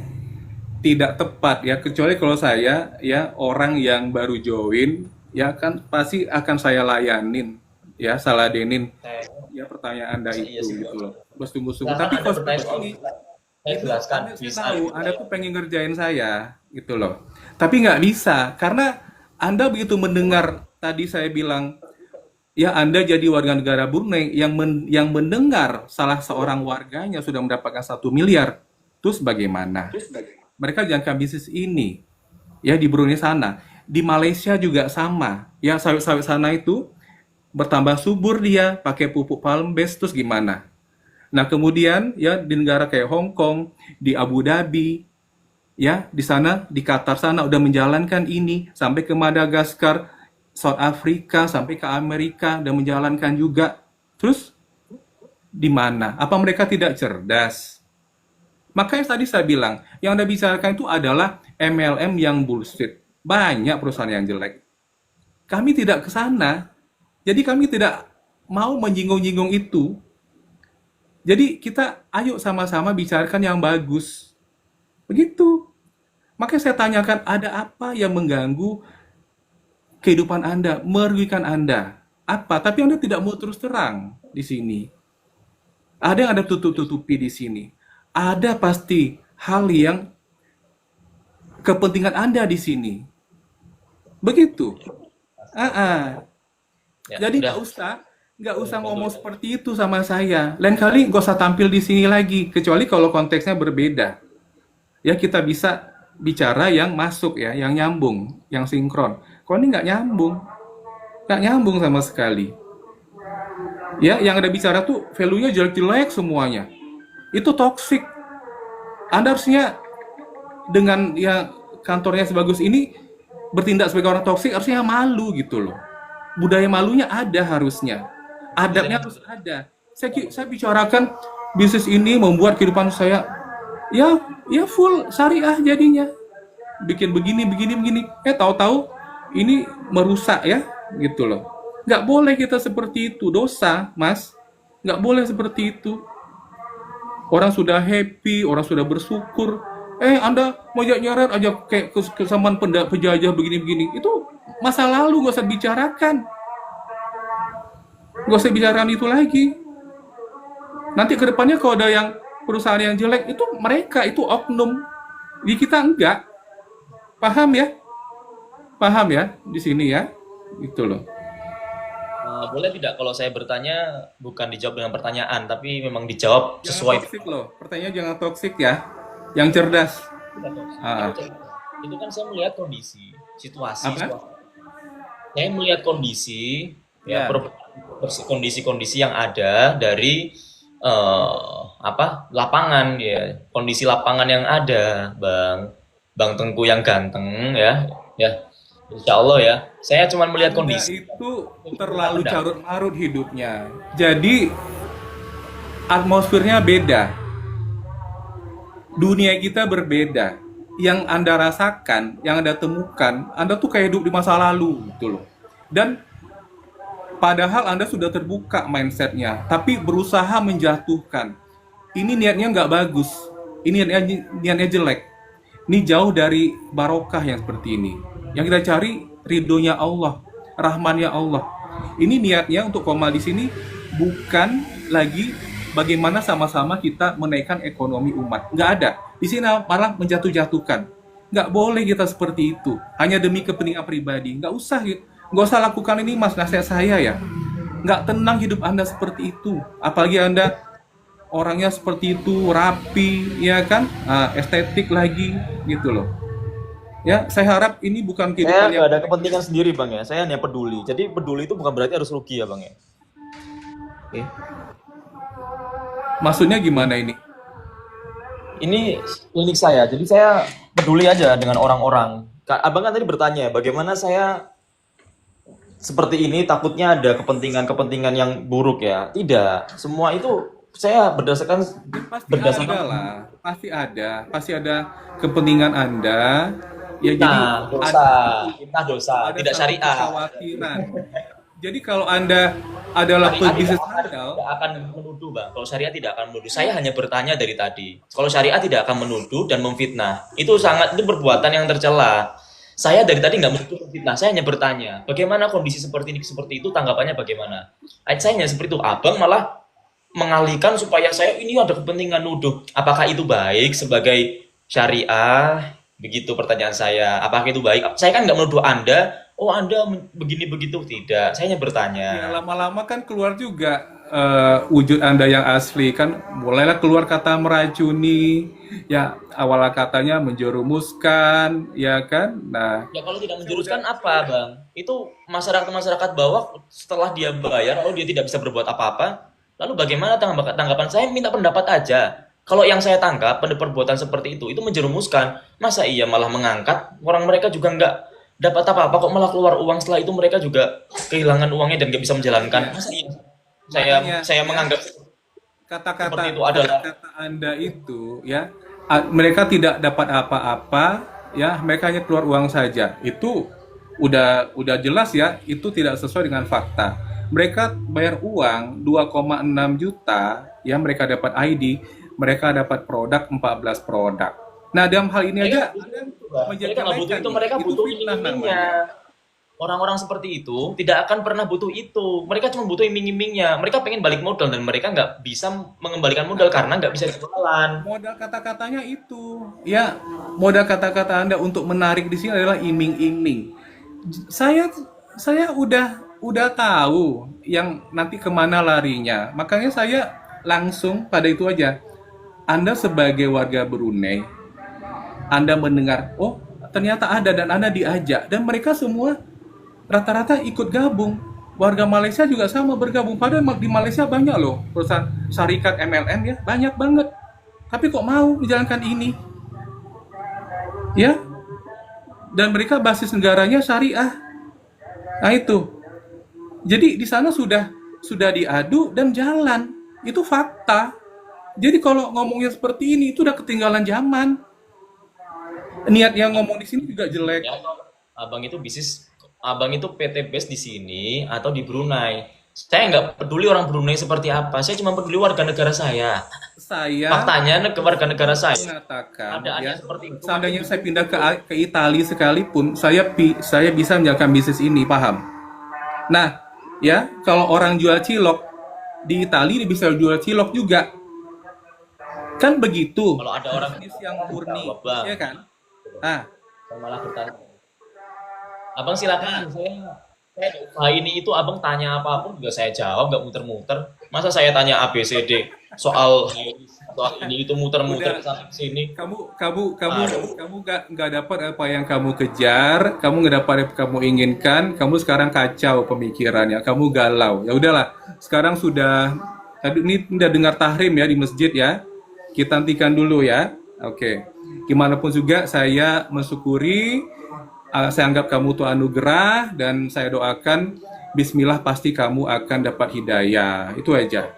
tidak tepat ya, kecuali kalau saya ya orang yang baru join ya kan pasti akan saya layanin ya, saladenin Saya, ya pertanyaan Anda iya itu sih, gitu Bang. loh. Sungguh-sungguh. Silahkan Tapi Anda kalau bertanya seperti soal ini saya itu jelaskan saya bisa. tahu Anda tuh pengen ngerjain saya gitu loh. Tapi nggak bisa karena Anda begitu mendengar tadi saya bilang ya Anda jadi warga negara Brunei yang mendengar salah seorang warganya sudah mendapatkan 1 miliar. Terus bagaimana? Mereka jalankan bisnis ini ya di Brunei sana. Di Malaysia juga sama. Ya sawit-sawit sana itu bertambah subur dia pakai pupuk palm base terus gimana? Nah, kemudian ya di negara kayak Hong Kong, di Abu Dhabi, ya di sana di Qatar sana udah menjalankan ini sampai ke Madagaskar, South Africa sampai ke Amerika udah menjalankan juga. Terus di mana? Apa mereka tidak cerdas? Makanya tadi saya bilang, yang Anda bicarakan itu adalah MLM yang bullshit. Banyak perusahaan yang jelek. Kami tidak ke sana. Jadi kami tidak mau menyinggung-nyinggung itu. Jadi kita ayo sama-sama bicarakan yang bagus. Begitu. Makanya saya tanyakan ada apa yang mengganggu kehidupan Anda, merugikan Anda? Apa? Tapi Anda tidak mau terus terang di sini. Ada yang Anda tutup-tutupi di sini. Ada pasti hal yang kepentingan Anda di sini. Begitu. Ya, Jadi udah. nggak usah ngomong seperti itu sama saya. Lain kali nggak usah tampil di sini lagi, kecuali kalau konteksnya berbeda. Ya kita bisa bicara yang masuk ya, yang nyambung, yang sinkron. Kalau ini nggak nyambung sama sekali. Ya, yang ada bicara tuh value-nya jelek-jelek semuanya. Itu toxic. Anda harusnya dengan ya kantornya sebagus ini bertindak sebagai orang toksik, harusnya malu gitu loh. Budaya malunya ada harusnya. Adabnya harus ada. Saya bicarakan bisnis ini membuat kehidupan saya ya full syariah jadinya. Bikin begini begini begini. Tahu-tahu ini merusak ya gitu loh. Nggak boleh kita seperti itu, dosa, Mas. Nggak boleh seperti itu. Orang sudah happy, orang sudah bersyukur. Anda mau nyeret aja kayak kesamaan penjajah begini-begini. Itu masa lalu, nggak usah bicarakan. Nggak usah bicarakan itu lagi. Nanti ke depannya kalau ada yang perusahaan yang jelek, itu mereka, itu oknum. Di kita enggak. Paham ya? Paham ya? Di sini ya? Gitu loh. Boleh tidak kalau saya bertanya bukan dijawab dengan pertanyaan, tapi memang dijawab Jangan sesuai. toksik loh. Pertanyaannya jangan toksik ya. Yang cerdas. Ah. Itu kan saya melihat kondisi, situasi. Apa? Saya melihat kondisi, Ya. kondisi-kondisi yang ada dari lapangan ya, kondisi lapangan yang ada, Bang Tengku yang ganteng ya, Insya Allah ya. Saya cuma melihat Anda kondisi. itu terlalu carut marut hidupnya. Jadi atmosfernya beda. Dunia kita berbeda. Yang Anda rasakan, yang Anda temukan, Anda tuh kayak hidup di masa lalu gitu loh. Dan padahal Anda sudah terbuka mindsetnya, tapi berusaha menjatuhkan. Ini niatnya nggak bagus. Ini niatnya jelek. Ini jauh dari barokah yang seperti ini. Yang kita cari ridhonya Allah, rahmannya Allah. Ini niatnya untuk Komal di sini bukan lagi bagaimana sama-sama kita menaikkan ekonomi umat. Nggak ada. Di sini malah menjatuh-jatuhkan. Nggak boleh kita seperti itu. Hanya demi kepentingan pribadi. Nggak usah lakukan ini, Mas. Nasihat saya ya. Nggak tenang hidup Anda seperti itu. Apalagi Anda orangnya seperti itu, rapi, ya kan? Estetik lagi, gitu loh. Ya, saya harap ini bukan Saya kehidupan nggak ada kepentingan sendiri bang ya, saya hanya peduli. Jadi peduli itu bukan berarti harus rugi ya bang ya. Oke. Maksudnya gimana ini? Ini klinik saya, jadi saya peduli aja dengan orang-orang. Abang kan tadi bertanya, bagaimana saya seperti ini takutnya ada kepentingan-kepentingan yang buruk ya. Tidak, semua itu saya berdasarkan Ada lah, pasti ada kepentingan Anda. Ya jadi Fitnah dosa, tidak satu syariah. kekhawatiran. Jadi kalau Anda adalah Syariah pebisnis tidak akan menuduh bang. Kalau syariah tidak akan menuduh. Saya hanya bertanya dari tadi. Kalau syariah tidak akan menuduh dan memfitnah. Itu perbuatan yang tercela. Saya dari tadi nggak menuduh memfitnah. Saya hanya bertanya. Bagaimana kondisi seperti ini seperti itu, tanggapannya bagaimana? Saya hanya seperti itu. Abang malah mengalihkan supaya saya ini ada kepentingan nuduh. Apakah itu baik sebagai syariah? Begitu pertanyaan saya. Apakah itu baik? Saya kan nggak menuduh Anda. Oh Anda begini begitu, tidak. Saya hanya bertanya. Ya, lama-lama kan keluar juga wujud Anda yang asli kan. Mulailah keluar kata meracuni. Ya awal katanya menjerumuskan, ya kan. Nah, Ya kalau tidak menjuruskan apa, Bang? Itu masyarakat bawah setelah dia bayar, lalu dia tidak bisa berbuat apa-apa. Lalu bagaimana tanggapan saya? Minta pendapat aja. Kalau yang saya tangkap, perbuatan seperti itu menjerumuskan. Masa iya malah mengangkat? Orang mereka juga nggak dapat apa-apa, kok malah keluar uang setelah itu mereka juga kehilangan uangnya dan nggak bisa menjalankan. Masa iya? Saya menganggap kata-kata seperti itu adalah kata Anda itu ya, mereka tidak dapat apa-apa, ya mereka hanya keluar uang saja. Itu udah jelas ya, itu tidak sesuai dengan fakta. Mereka bayar uang 2,6 juta, ya mereka dapat ID, mereka dapat produk 14 produk. Nah, dalam hal ini aja mereka nggak butuh itu, mereka butuh iming-imingnya. Orang-orang seperti itu tidak akan pernah butuh itu. Mereka cuma butuh iming-imingnya. Mereka pengen balik modal dan mereka nggak bisa mengembalikan modal karena nggak bisa jualan. Modal kata-katanya itu, ya modal kata-kata Anda untuk menarik di sini adalah iming-iming. Saya udah tahu yang nanti kemana larinya. Makanya saya langsung pada itu aja. Anda sebagai warga Brunei, Anda mendengar, oh ternyata ada dan Anda diajak. Dan mereka semua rata-rata ikut gabung. Warga Malaysia juga sama bergabung. Padahal di Malaysia banyak loh perusahaan syarikat MLM ya, banyak banget. Tapi kok mau menjalankan ini? ya, dan mereka basis negaranya syariah. Nah itu, jadi di sana sudah diadu dan jalan, itu fakta. Jadi kalau ngomongnya seperti ini itu udah ketinggalan zaman. Niat yang ngomong di sini juga jelek. Ya, abang itu bisnis, abang itu PT base di sini atau di Brunei. Saya nggak peduli orang Brunei seperti apa. Saya cuma peduli warga negara saya. Saya Faktanya warga negara saya mengatakan keadaannya ya, seperti itu. seandainya saya pindah ke Italia sekalipun, saya bisa menjalankan bisnis ini, paham? Nah, ya, kalau orang jual cilok di Italia dia bisa jual cilok juga. Kan begitu. Kalau ada orang Bisnis yang murni, jawab, Bang. ya kan? Nah, Saya malah bertanya. Abang silakan, saya usaha ini itu abang tanya apapun juga saya jawab, nggak muter-muter. Masa saya tanya ABCD soal ini itu muter-muter ke sana ke sini. kamu nggak dapat apa yang kamu kejar, kamu nggak dapat apa yang kamu inginkan, kamu sekarang kacau pemikirannya, kamu galau. Ya udahlah, sekarang tadi ini udah dengar tahrim ya di masjid ya, kita hentikan dulu ya. Oke, gimana pun juga saya mensyukuri, saya anggap kamu tuh anugerah, dan saya doakan Bismillah pasti kamu akan dapat hidayah. Itu aja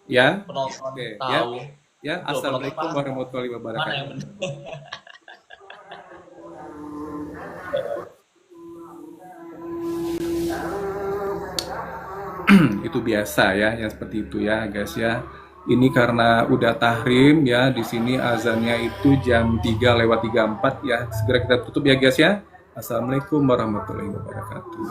ya. Penonton Oke, tahu ya. Loh, Assalamualaikum penonton warahmatullahi mana wabarakatuh. yang benar. Itu biasa ya, yang seperti itu ya guys ya. Ini karena udah tahrim ya, di sini azannya itu jam 3:34 ya. Segera kita tutup ya guys ya. Assalamualaikum warahmatullahi wabarakatuh.